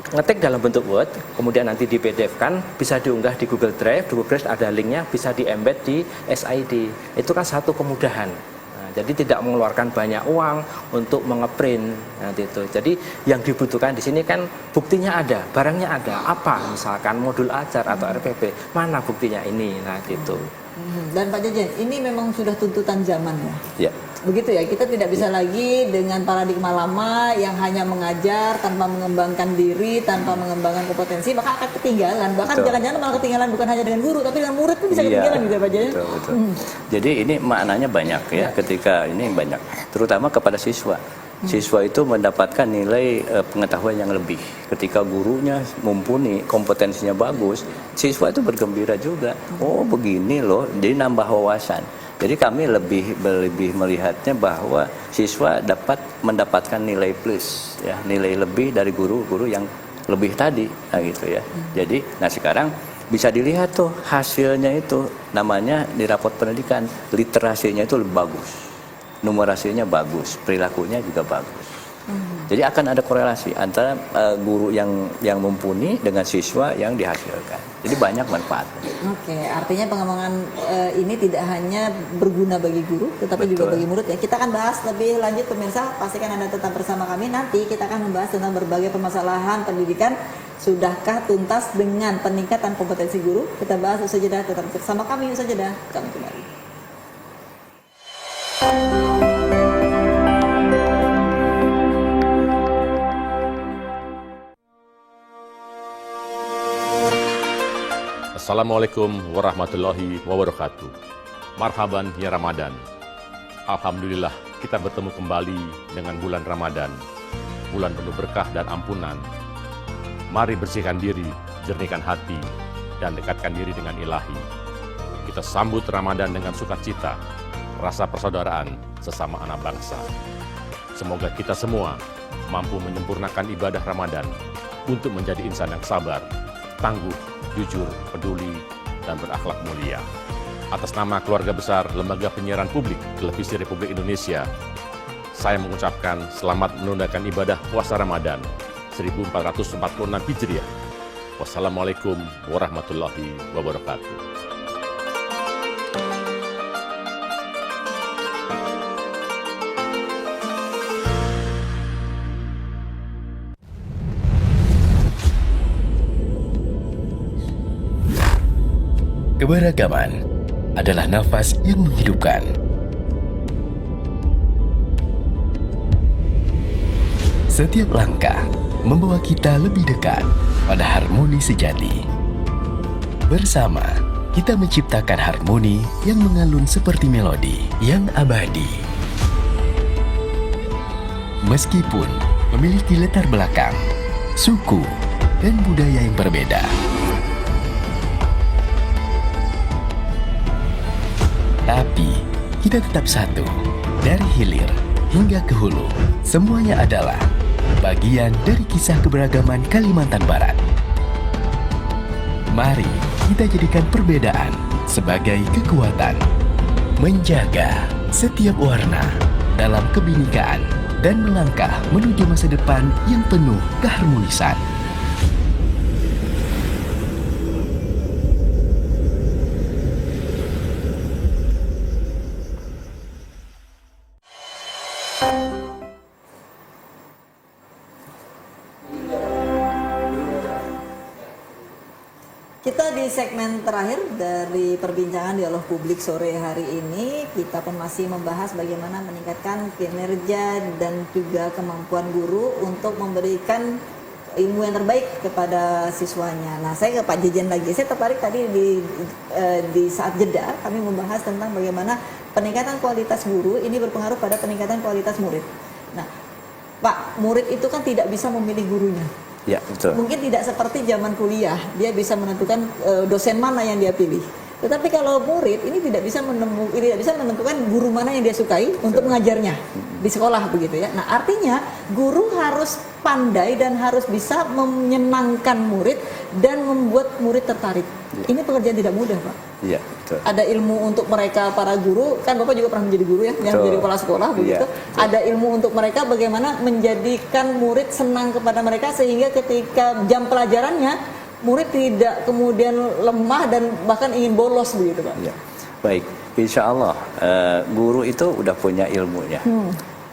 Ngetik dalam bentuk Word, kemudian nanti di PDF kan, bisa diunggah di Google Drive, di Google Drive ada linknya, bisa di-embed di SID. Itu kan satu kemudahan. Nah, jadi tidak mengeluarkan banyak uang untuk mengeprint. Nah, gitu. Jadi yang dibutuhkan di sini kan buktinya ada, barangnya ada. Apa? Misalkan modul ajar atau RPP, mana buktinya ini? Nah, gitu. Dan Pak Jejen, ini memang sudah tuntutan zaman ya? Ya. Begitu ya, kita tidak bisa lagi dengan paradigma lama yang hanya mengajar tanpa mengembangkan diri, tanpa mengembangkan kompetensi, maka akan ketinggalan. Bahkan jangan-jangan malah ketinggalan bukan hanya dengan guru, tapi dengan murid pun bisa ketinggalan juga Pak Jejen. Betul. Jadi ini maknanya banyak ya, ketika ini banyak, terutama kepada siswa. Siswa itu mendapatkan nilai pengetahuan yang lebih. Ketika gurunya mumpuni, kompetensinya bagus, siswa itu bergembira juga. Oh begini loh, jadi nambah wawasan. Jadi kami lebih melihatnya bahwa siswa dapat mendapatkan nilai plus, ya, nilai lebih dari guru-guru yang lebih tadi, nah gitu ya. Jadi, nah sekarang bisa dilihat tuh hasilnya itu, namanya di rapot pendidikan, literasinya itu lebih bagus, numerasinya bagus, perilakunya juga bagus. Jadi akan ada korelasi antara guru yang mumpuni dengan siswa yang dihasilkan. Jadi banyak manfaatnya. Oke, artinya pengembangan ini tidak hanya berguna bagi guru, tetapi juga Betul. bagi murid ya. Kita akan bahas lebih lanjut pemirsa, pastikan Anda tetap bersama kami. Nanti kita akan membahas tentang berbagai permasalahan pendidikan. Sudahkah tuntas dengan peningkatan kompetensi guru? Kita bahas usai jeda, tetap bersama kami usai jeda. Kami kembali. Assalamualaikum warahmatullahi wabarakatuh. Marhaban ya Ramadan. Alhamdulillah kita bertemu kembali dengan bulan Ramadan, bulan penuh berkah dan ampunan. Mari bersihkan diri, jernihkan hati, dan dekatkan diri dengan Ilahi. Kita sambut Ramadan dengan sukacita, rasa persaudaraan sesama anak bangsa. Semoga kita semua mampu menyempurnakan ibadah Ramadan untuk menjadi insan yang sabar, tangguh, jujur, peduli, dan berakhlak mulia. Atas nama keluarga besar Lembaga Penyiaran Publik Televisi Republik Indonesia, saya mengucapkan selamat menunaikan ibadah puasa Ramadan 1446 Hijriah. Wassalamualaikum warahmatullahi wabarakatuh. Keberagaman adalah nafas yang menghidupkan. Setiap langkah membawa kita lebih dekat pada harmoni sejati. Bersama, kita menciptakan harmoni yang mengalun seperti melodi yang abadi. Meskipun memiliki latar belakang, suku, dan budaya yang berbeda, tapi kita tetap satu. Dari hilir hingga ke hulu, semuanya adalah bagian dari kisah keberagaman Kalimantan Barat. Mari kita jadikan perbedaan sebagai kekuatan, menjaga setiap warna dalam kebinekaan, dan melangkah menuju masa depan yang penuh keharmonisan. Kita di segmen terakhir dari perbincangan dialog publik sore hari ini, kita pun masih membahas bagaimana meningkatkan kinerja dan juga kemampuan guru untuk memberikan ilmu yang terbaik kepada siswanya. Nah, saya ke Pak Jejen lagi. Saya tertarik tadi di saat jeda kami membahas tentang bagaimana peningkatan kualitas guru ini berpengaruh pada peningkatan kualitas murid. Nah, Pak, murid itu kan tidak bisa memilih gurunya. Ya, betul. Mungkin tidak seperti zaman kuliah, dia bisa menentukan dosen mana yang dia pilih. Tetapi kalau murid ini tidak bisa menentukan guru mana yang dia sukai untuk mengajarnya di sekolah begitu ya. Nah, artinya guru harus pandai dan harus bisa menyenangkan murid dan membuat murid tertarik. Ya. Ini pekerjaan tidak mudah, Pak. Iya, betul. Ada ilmu untuk mereka para guru, kan Bapak juga pernah menjadi guru ya, yang menjadi kepala sekolah begitu. Iya, ada ilmu untuk mereka bagaimana menjadikan murid senang kepada mereka sehingga ketika jam pelajarannya murid tidak kemudian lemah dan bahkan ingin bolos begitu, Pak. Ya. Baik, insya Allah guru itu udah punya ilmunya.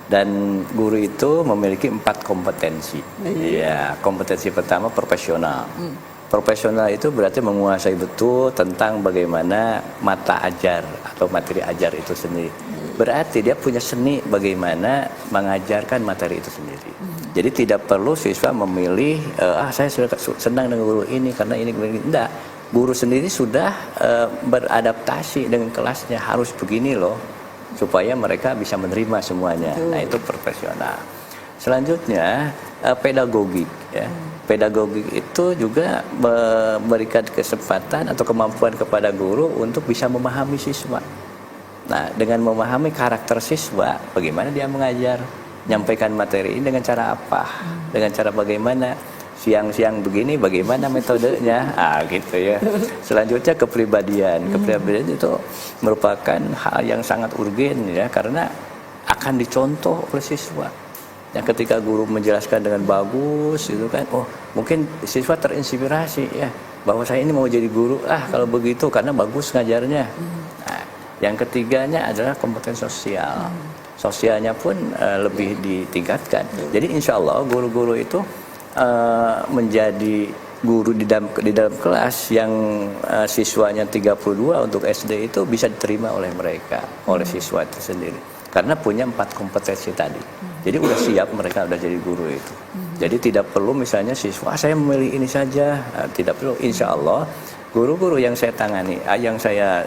Dan guru itu memiliki 4 kompetensi. Ya, kompetensi pertama profesional. Profesional itu berarti menguasai betul tentang bagaimana mata ajar atau materi ajar itu sendiri. Berarti dia punya seni bagaimana mengajarkan materi itu sendiri. Jadi tidak perlu siswa memilih, saya sudah senang dengan guru ini karena ini. Tidak, guru sendiri sudah beradaptasi dengan kelasnya, harus begini loh, supaya mereka bisa menerima semuanya. Nah, itu profesional. Selanjutnya pedagogik ya. Pedagogik itu juga memberikan kesempatan atau kemampuan kepada guru untuk bisa memahami siswa. Nah, dengan memahami karakter siswa, bagaimana dia mengajar, menyampaikan materi ini dengan cara apa, dengan cara bagaimana, siang-siang begini bagaimana metodenya, gitu ya. Selanjutnya kepribadian itu merupakan hal yang sangat urgen ya, karena akan dicontoh oleh siswa. Yang ketika guru menjelaskan dengan bagus itu kan, oh mungkin siswa terinspirasi ya, bahwa saya ini mau jadi guru, kalau begitu karena bagus ngajarnya. Nah, yang ketiganya adalah kompetensi sosial. Sosialnya pun lebih ditingkatkan. Jadi insya Allah guru-guru itu menjadi guru di dalam kelas yang siswanya 32 untuk SD itu bisa diterima oleh mereka, oleh siswa itu sendiri. Karena punya 4 kompetensi tadi. Jadi udah siap mereka udah jadi guru itu. Jadi tidak perlu misalnya siswa saya memilih ini saja, tidak perlu. Insya Allah guru-guru yang saya tangani, yang saya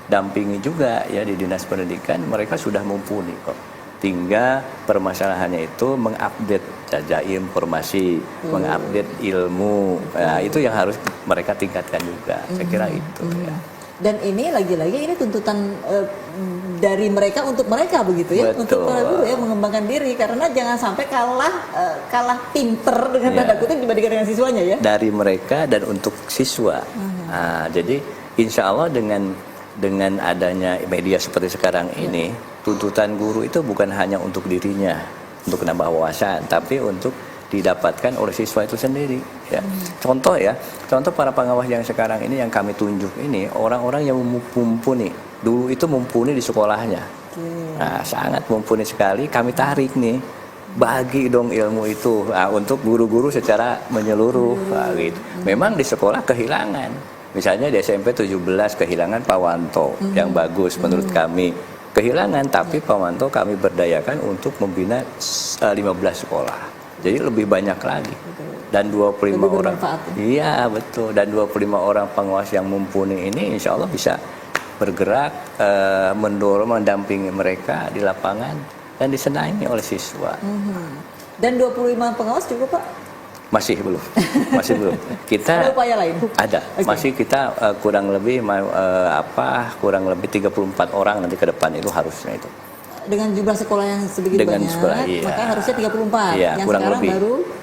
dampingi juga ya di Dinas Pendidikan, mereka sudah mumpuni kok. Tinggal permasalahannya itu mengupdate saja informasi, mengupdate ilmu. Nah, itu yang harus mereka tingkatkan juga. Saya kira itu ya. Dan ini lagi-lagi ini tuntutan dari mereka untuk mereka begitu ya. Betul. Untuk para guru ya mengembangkan diri, karena jangan sampai kalah pinter dengan tanda kutip dibandingkan dengan siswanya ya. Dari mereka dan untuk siswa. Nah, jadi insya Allah dengan adanya media seperti sekarang ini, tuntutan guru itu bukan hanya untuk dirinya, untuk menambah wawasan, tapi untuk didapatkan oleh siswa itu sendiri. Ya. Contoh para pengawas yang sekarang ini yang kami tunjuk ini orang-orang yang mumpuni. Dulu itu mumpuni di sekolahnya. Nah, sangat mumpuni sekali. Kami tarik nih, bagi dong ilmu itu untuk guru-guru secara menyeluruh. Gitu. Memang di sekolah kehilangan. Misalnya di SMP 17 kehilangan Pak Wanto yang bagus menurut kami. Kehilangan, tapi Pak Wanto kami berdayakan untuk membina 15 sekolah. Jadi lebih banyak lagi. Dan 25 orang. Iya, betul. Dan 25 orang pengawas yang mumpuni ini insya Allah bisa bergerak, mendorong, mendampingi mereka di lapangan dan disenangi oleh siswa. Dan 25 pengawas cukup Pak? Masih belum. Kita ada upaya lain? Ada. Okay. Masih kita kurang lebih 34 orang nanti ke depan itu harusnya itu. Dengan jumlah sekolah yang sebegitu banyak, sekolah, iya. maka harusnya 34. Iya, yang kurang sekarang lebih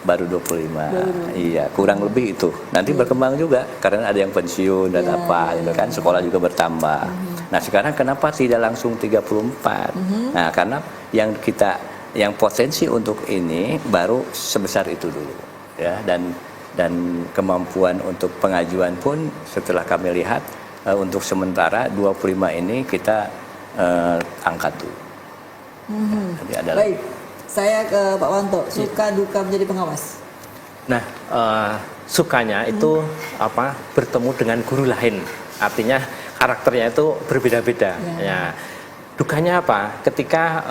baru 25. Iya, kurang lebih itu. Nanti berkembang juga karena ada yang pensiun dan gitu kan, sekolah juga bertambah. Nah, sekarang kenapa tidak langsung 34? Nah, karena yang potensi untuk ini baru sebesar itu dulu. Ya, dan kemampuan untuk pengajuan pun setelah kami lihat untuk sementara 25 ini kita angkat dulu. Jadi Baik, saya ke Pak Wanto. Suka duka menjadi pengawas. Nah, sukanya itu bertemu dengan guru lain. Artinya karakternya itu berbeda-beda. Ya. Dukanya apa? Ketika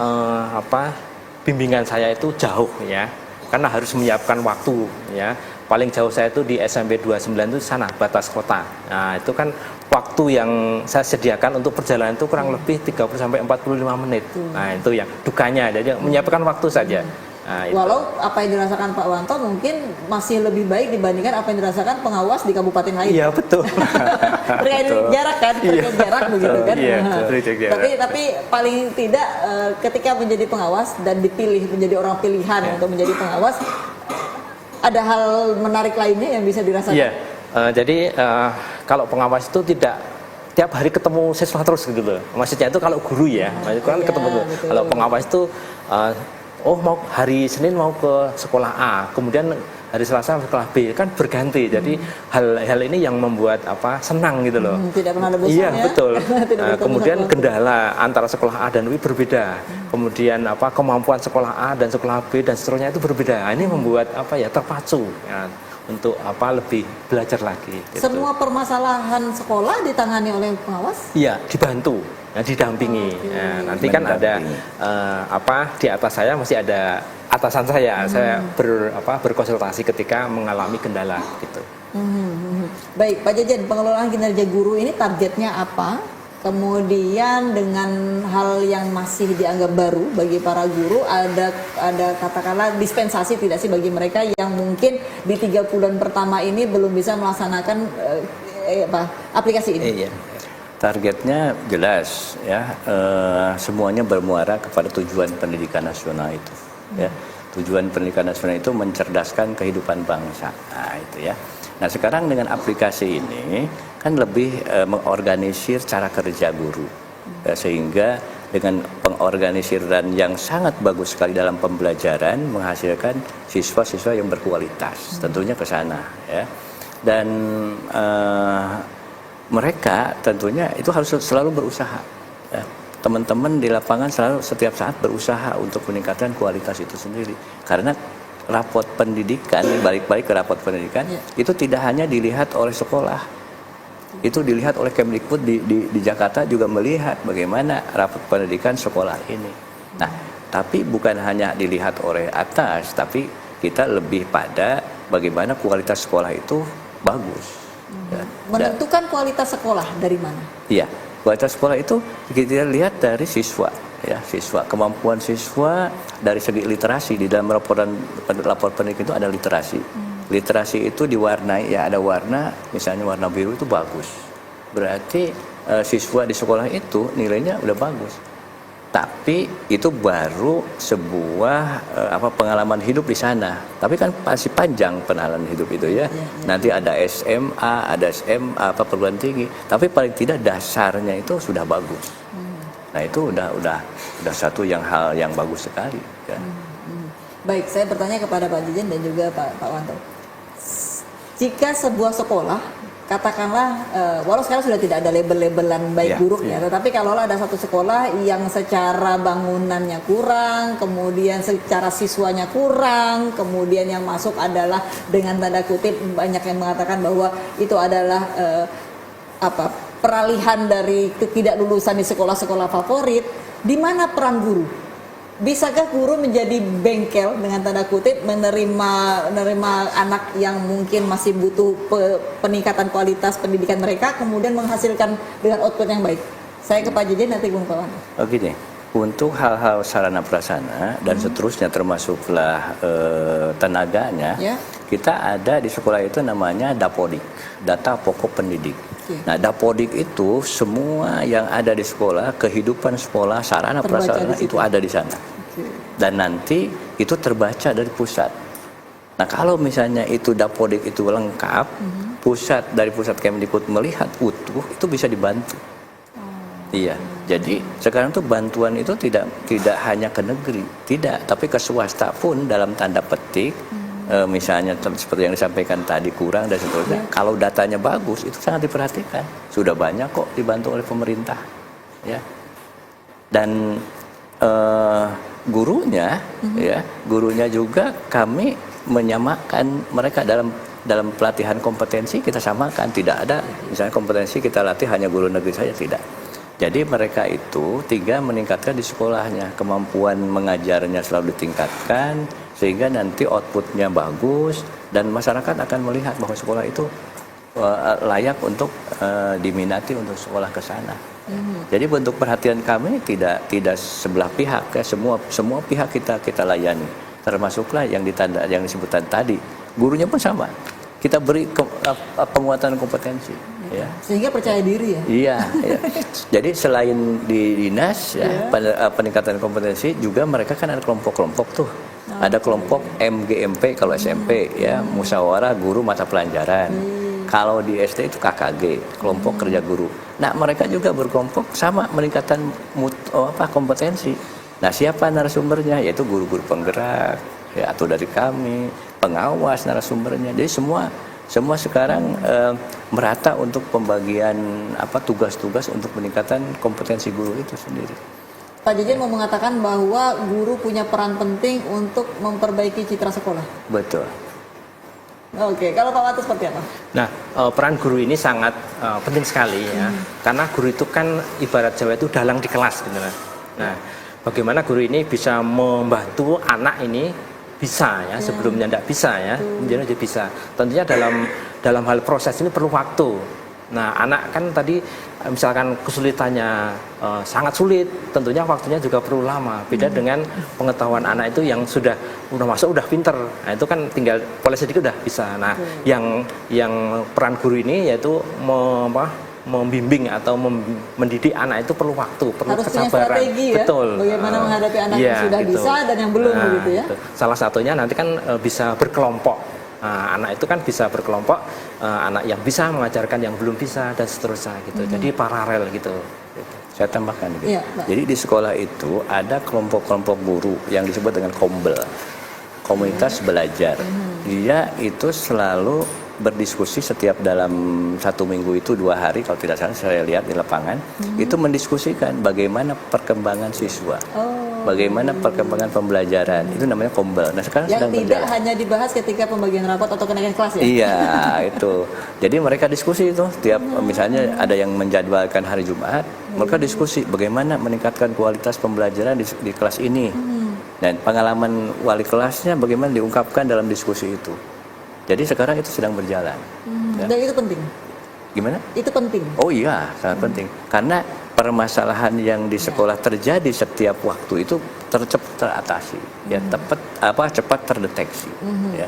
bimbingan saya itu jauh ya. Karena harus menyiapkan waktu ya. Paling jauh saya itu di SMP 29 itu sana batas kota. Nah, itu kan waktu yang saya sediakan untuk perjalanan itu kurang lebih 30 sampai 45 menit. Nah, itu yang dukanya. Jadi menyiapkan waktu saja. Nah, walau apa yang dirasakan Pak Wanto mungkin masih lebih baik dibandingkan apa yang dirasakan pengawas di kabupaten lain. Iya, betul. Terkait jarak kan, terkait jarak begitu kan. Iya, tapi paling tidak ketika menjadi pengawas dan dipilih menjadi orang pilihan untuk menjadi pengawas, ada hal menarik lainnya yang bisa dirasakan. Iya. Jadi kalau pengawas itu tidak tiap hari ketemu siswa terus gitu loh. Maksudnya itu kalau guru ya, maksudnya kan ketemu tuh. Kalau pengawas itu mau hari Senin mau ke sekolah A, kemudian hari Selasa sekolah B, kan berganti. Jadi hal ini yang membuat senang gitu loh. Tidak pernah ada bosan. Iya, ya? betul. Kemudian kendala antara sekolah A dan B berbeda. Kemudian kemampuan sekolah A dan sekolah B dan seterusnya itu berbeda. Ini membuat terpacu ya, untuk lebih belajar lagi. Gitu. Semua permasalahan sekolah ditangani oleh pengawas? Iya, dibantu. Didampingi. Nanti kan ada di atas saya masih ada atasan saya. Saya berkonsultasi ketika mengalami kendala gitu. Baik, Pak Jajan, pengelolaan kinerja guru ini targetnya apa? Kemudian dengan hal yang masih dianggap baru bagi para guru, ada katakanlah dispensasi tidak sih bagi mereka yang mungkin di 3 bulan pertama ini belum bisa melaksanakan aplikasi ini? Iya. Targetnya jelas ya, semuanya bermuara kepada tujuan pendidikan nasional itu ya. Tujuan pendidikan nasional itu mencerdaskan kehidupan bangsa. Nah, itu ya. Nah, sekarang dengan aplikasi ini kan lebih mengorganisir cara kerja guru. Sehingga dengan pengorganisiran yang sangat bagus sekali dalam pembelajaran menghasilkan siswa-siswa yang berkualitas. Tentunya ke sana ya. Dan mereka tentunya itu harus selalu berusaha. Ya. Teman-teman di lapangan selalu setiap saat berusaha untuk meningkatkan kualitas itu sendiri. Karena raport pendidikan, balik-balik ke raport pendidikan, itu tidak hanya dilihat oleh sekolah. Itu dilihat oleh Kemdikbud di Jakarta juga melihat bagaimana raport pendidikan sekolah ini. Nah, tapi bukan hanya dilihat oleh atas, tapi kita lebih pada bagaimana kualitas sekolah itu bagus. Ya. Menentukan kualitas sekolah dari mana? Iya, kualitas sekolah itu kita lihat dari siswa, ya, siswa, kemampuan siswa dari segi literasi. Di dalam lapor pendidikan itu ada literasi. Literasi itu diwarnai, ya ada warna, misalnya warna biru itu bagus. Berarti siswa di sekolah itu nilainya udah bagus. Tapi itu baru sebuah pengalaman hidup di sana. Tapi kan masih panjang pengalaman hidup itu ya. Nanti ada SMA, ada SMA, perguruan tinggi. Tapi paling tidak dasarnya itu sudah bagus. Nah itu udah satu hal yang bagus sekali. Ya. Baik, saya bertanya kepada Pak Jejen dan juga Pak Wanto. Jika sebuah sekolah, katakanlah, walau sekarang sudah tidak ada label-labelan baik buruk ya, tetapi kalau ada satu sekolah yang secara bangunannya kurang, kemudian secara siswanya kurang, kemudian yang masuk adalah dengan tanda kutip banyak yang mengatakan bahwa itu adalah peralihan dari ketidaklulusan di sekolah-sekolah favorit, di mana peran guru? Bisakah guru menjadi bengkel dengan tanda kutip menerima anak yang mungkin masih butuh peningkatan kualitas pendidikan mereka, kemudian menghasilkan dengan output yang baik? Saya ke Pak Jejen, nanti Bung Pawan. Oh gini, untuk hal-hal sarana prasarana dan seterusnya termasuklah tenaganya, kita ada di sekolah itu namanya Dapodik, data pokok pendidik. Nah, Dapodik itu semua yang ada di sekolah, kehidupan sekolah, sarana prasarana itu ada di sana. Dan nanti itu terbaca dari pusat. Nah, kalau misalnya itu Dapodik itu lengkap, dari pusat Kemdikbud melihat utuh, itu bisa dibantu. Iya. Jadi sekarang tuh bantuan itu tidak hanya ke negeri, tidak, tapi ke swasta pun dalam tanda petik. Misalnya seperti yang disampaikan tadi kurang dan seterusnya, kalau datanya bagus itu sangat diperhatikan. Sudah banyak kok dibantu oleh pemerintah, ya. Dan gurunya juga kami menyamakan mereka dalam pelatihan kompetensi, kita samakan. Tidak ada misalnya kompetensi kita latih hanya guru negeri saja, tidak. Jadi mereka itu meningkatkan di sekolahnya, kemampuan mengajarnya selalu ditingkatkan, sehingga nanti outputnya bagus dan masyarakat akan melihat bahwa sekolah itu layak untuk diminati untuk sekolah ke sana. Jadi bentuk perhatian kami tidak sebelah pihak, ya, semua pihak kita layani, termasuklah yang disebutkan tadi. Gurunya pun sama, kita beri penguatan kompetensi. Ya. Sehingga percaya diri ya. Iya. Jadi selain di dinas peningkatan kompetensi, juga mereka kan ada kelompok-kelompok tuh. Ada kelompok MGMP kalau SMP ya, musyawarah guru mata pelajaran. Kalau di SD itu KKG, kelompok kerja guru. Nah, mereka juga berkelompok sama meningkatkan kompetensi. Nah, siapa narasumbernya? Yaitu guru-guru penggerak ya, atau dari kami, pengawas narasumbernya. Jadi semua sekarang merata untuk pembagian tugas-tugas untuk meningkatkan kompetensi guru itu sendiri. Pak Jejen mau mengatakan bahwa guru punya peran penting untuk memperbaiki citra sekolah. Betul. Oke, kalau Pak Watu seperti apa? Nah, peran guru ini sangat penting sekali ya, karena guru itu kan ibarat Jawa itu dalang di kelas gitu. Nah, bagaimana guru ini bisa membantu anak ini bisa ya, sebelumnya tidak bisa ya, menjadi bisa. Tentunya dalam hal proses ini perlu waktu. Nah, anak kan tadi misalkan kesulitannya sangat sulit, tentunya waktunya juga perlu lama. Beda dengan pengetahuan anak itu yang sudah masuk udah pinter. Nah, itu kan tinggal poles sedikit udah bisa. Nah, yang peran guru ini yaitu membimbing atau mendidik anak itu perlu waktu, perlu Harus punya kesabaran. strategi ya, Betul. bagaimana menghadapi anak yang Iya, sudah gitu. bisa dan yang belum begitu ya. Gitu. Salah satunya nanti kan bisa berkelompok. Anak itu kan bisa berkelompok, anak yang bisa mengajarkan yang belum bisa dan seterusnya gitu. Jadi paralel gitu. Saya tambahkan gitu. Iya, Pak. Jadi di sekolah itu ada kelompok-kelompok guru yang disebut dengan kombel, komunitas belajar. Dia itu selalu berdiskusi setiap dalam 1 minggu itu 2 hari kalau tidak salah saya lihat di lapangan itu mendiskusikan bagaimana perkembangan siswa, bagaimana perkembangan pembelajaran, itu namanya kombel. Nah sekarang Yang sedang tidak berjalan. hanya dibahas ketika pembagian rapot atau kenaikan kelas ya. Iya itu. Jadi mereka diskusi itu tiap misalnya ada yang menjadwalkan hari Jumat, mereka diskusi bagaimana meningkatkan kualitas pembelajaran di kelas ini. Dan pengalaman wali kelasnya bagaimana diungkapkan dalam diskusi itu. Jadi sekarang itu sedang berjalan. Ya. Dan itu penting. Gimana? Itu penting. Oh iya, sangat penting. Karena permasalahan yang di sekolah terjadi setiap waktu itu teratasi, ya cepat terdeteksi. Ya.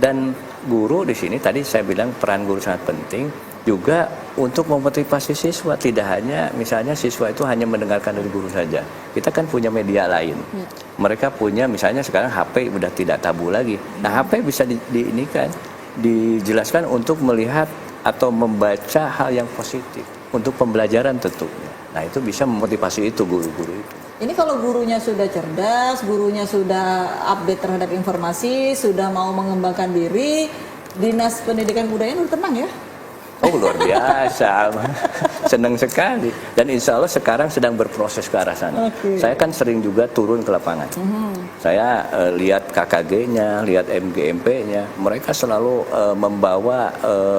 Dan guru di sini tadi saya bilang peran guru sangat penting juga untuk memotivasi siswa. Tidak hanya misalnya siswa itu hanya mendengarkan dari guru saja. Kita kan punya media lain. Mereka punya misalnya sekarang HP udah tidak tabu lagi. Nah HP bisa dijelaskan untuk melihat atau membaca hal yang positif untuk pembelajaran tentunya. Nah itu bisa memotivasi itu guru-guru itu. Ini kalau gurunya sudah cerdas, gurunya sudah update terhadap informasi, sudah mau mengembangkan diri, Dinas Pendidikan Budayaan udah tenang ya? Oh luar biasa, senang sekali. Dan insya Allah sekarang sedang berproses ke arah sana. Saya kan sering juga turun ke lapangan. Saya lihat KKG-nya, lihat MGMP-nya. Mereka selalu membawa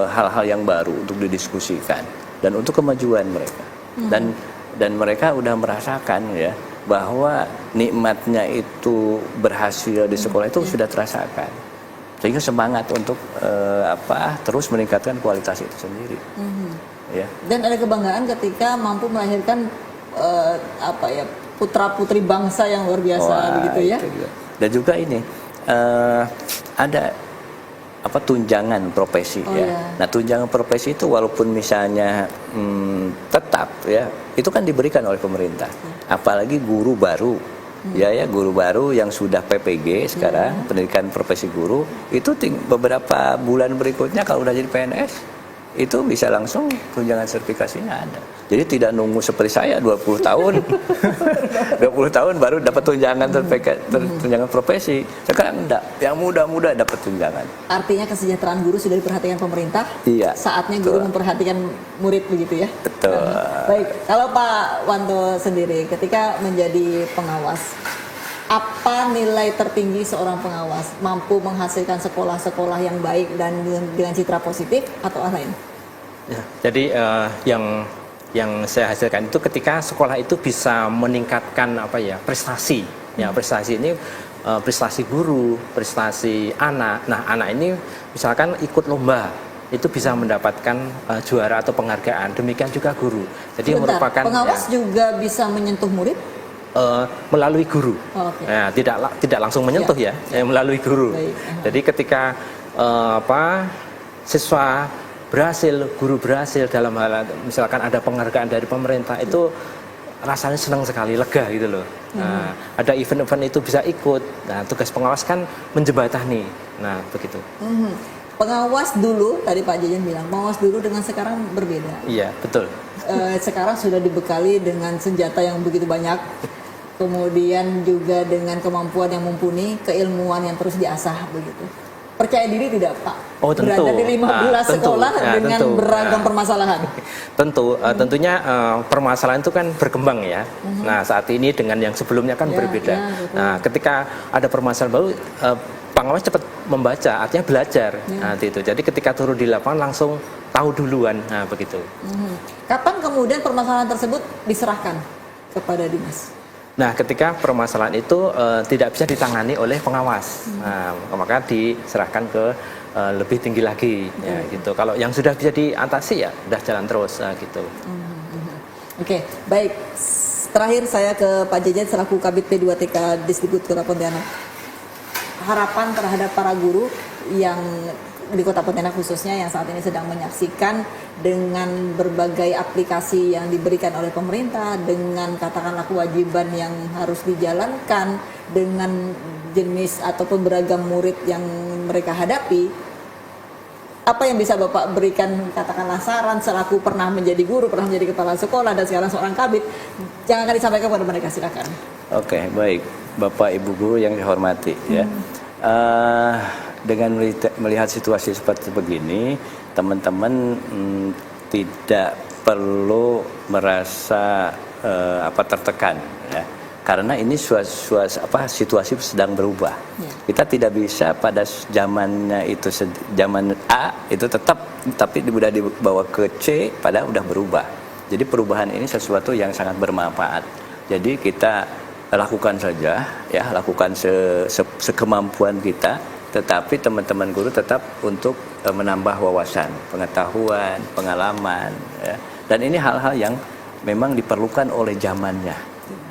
hal-hal yang baru untuk didiskusikan dan untuk kemajuan mereka. Dan mereka udah merasakan ya bahwa nikmatnya itu berhasil di sekolah itu sudah terasakan. Sehingga semangat untuk terus meningkatkan kualitas itu sendiri. Ya. Dan ada kebanggaan ketika mampu melahirkan putra-putri bangsa yang luar biasa begitu ya. Juga. Dan juga ini ada tunjangan profesi ya. Iya. Nah, tunjangan profesi itu walaupun misalnya tetap ya, itu kan diberikan oleh pemerintah. Apalagi guru baru. Ya guru baru yang sudah PPG sekarang pendidikan profesi guru itu beberapa bulan berikutnya kalau udah jadi PNS itu bisa langsung tunjangan sertifikasinya ada. Jadi tidak nunggu seperti saya 20 tahun 20 tahun baru dapat tunjangan tunjangan profesi. Sekarang enggak, yang muda-muda dapat tunjangan. Artinya kesejahteraan guru sudah diperhatikan pemerintah. Iya. Saatnya guru memperhatikan murid begitu ya. Betul. Baik, kalau Pak Wanto sendiri ketika menjadi pengawas, apa nilai tertinggi seorang pengawas? Mampu menghasilkan sekolah-sekolah yang baik dan dengan citra positif atau lain? Ya, jadi yang saya hasilkan itu ketika sekolah itu bisa meningkatkan prestasi. Ya, prestasi ini prestasi guru, prestasi anak. Nah, anak ini misalkan ikut lomba itu bisa mendapatkan juara atau penghargaan. Demikian juga guru. Jadi merupakan pengawas juga bisa menyentuh murid melalui guru. Ya, tidak langsung menyentuh ya, melalui guru. Baik. Jadi ketika siswa berhasil, guru berhasil dalam hal misalkan ada penghargaan dari pemerintah itu rasanya senang sekali, lega gitu loh. Nah, ada event-event itu bisa ikut. Nah, tugas pengawas kan menjembatani. Nah, begitu. Pengawas dulu, tadi Pak Jajan bilang, pengawas dulu dengan sekarang berbeda. Iya, betul. Sekarang sudah dibekali dengan senjata yang begitu banyak, kemudian juga dengan kemampuan yang mumpuni, keilmuan yang terus diasah begitu. Percaya diri tidak Pak? Oh, tentu. Berada di 15 sekolah dengan beragam permasalahan. Tentunya permasalahan itu kan berkembang ya. Nah, saat ini dengan yang sebelumnya kan berbeda. Nah, ketika ada permasalahan baru, pengawas cepat membaca, artinya belajar. Nah, itu. Jadi ketika turun di lapangan langsung tahu duluan. Nah, begitu. Kapan kemudian permasalahan tersebut diserahkan kepada dinas? Nah, ketika permasalahan itu tidak bisa ditangani oleh pengawas, nah, maka diserahkan ke lebih tinggi lagi, ya, gitu. Kalau yang sudah bisa diatasi ya, sudah jalan terus, gitu. Oke, baik. Terakhir saya ke Pak Jajan selaku Kabid P2TK Disdikbud Kota Pontianak. harapan terhadap para guru yang di Kota Pontianak khususnya yang saat ini sedang menyaksikan dengan berbagai aplikasi yang diberikan oleh pemerintah, dengan katakanlah kewajiban yang harus dijalankan, dengan jenis ataupun beragam murid yang mereka hadapi. Apa yang bisa Bapak berikan katakanlah saran selaku pernah menjadi guru, pernah menjadi kepala sekolah dan sekarang seorang kabid yang akan disampaikan kepada mereka, silakan. Oke, baik. Bapak Ibu guru yang dihormati ya. Dengan melihat situasi seperti begini, teman-teman tidak perlu merasa tertekan ya. Karena ini situasi sedang berubah. Ya. Kita tidak bisa pada zamannya itu zaman A itu tetap, tapi sudah dibawa ke C padahal sudah berubah. Jadi perubahan ini sesuatu yang sangat bermanfaat. Jadi kita lakukan saja ya, lakukan sekemampuan kita, tetapi teman-teman guru tetap untuk menambah wawasan, pengetahuan, pengalaman ya. Dan ini hal-hal yang memang diperlukan oleh zamannya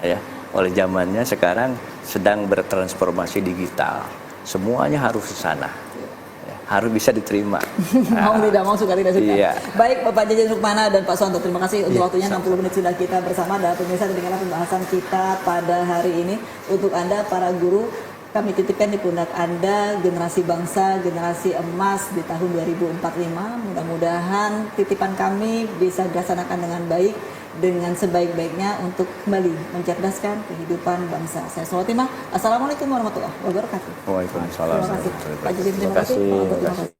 ya. Oleh zamannya sekarang sedang bertransformasi digital. Semuanya harus ke sana. Ya, harus bisa diterima. Mau tidak mau, suka tidak suka. Iya. Baik Bapak Jajan Rukmana dan Pak Suwanto, terima kasih untuk Iya, waktunya. 60 menit sudah kita bersama dan pemirsa dengarkan pembahasan kita pada hari ini. Untuk Anda para guru, kami titipkan di pundak Anda generasi bangsa, generasi emas di tahun 2045. Mudah-mudahan titipan kami bisa dilaksanakan dengan baik, dengan sebaik-baiknya untuk kembali mencerdaskan kehidupan bangsa. Saya Sulatimah. Assalamualaikum warahmatullahi wabarakatuh. Waalaikumsalam. Terima kasih. Pak Jajan, terima kasih. Pak Wando, terima kasih.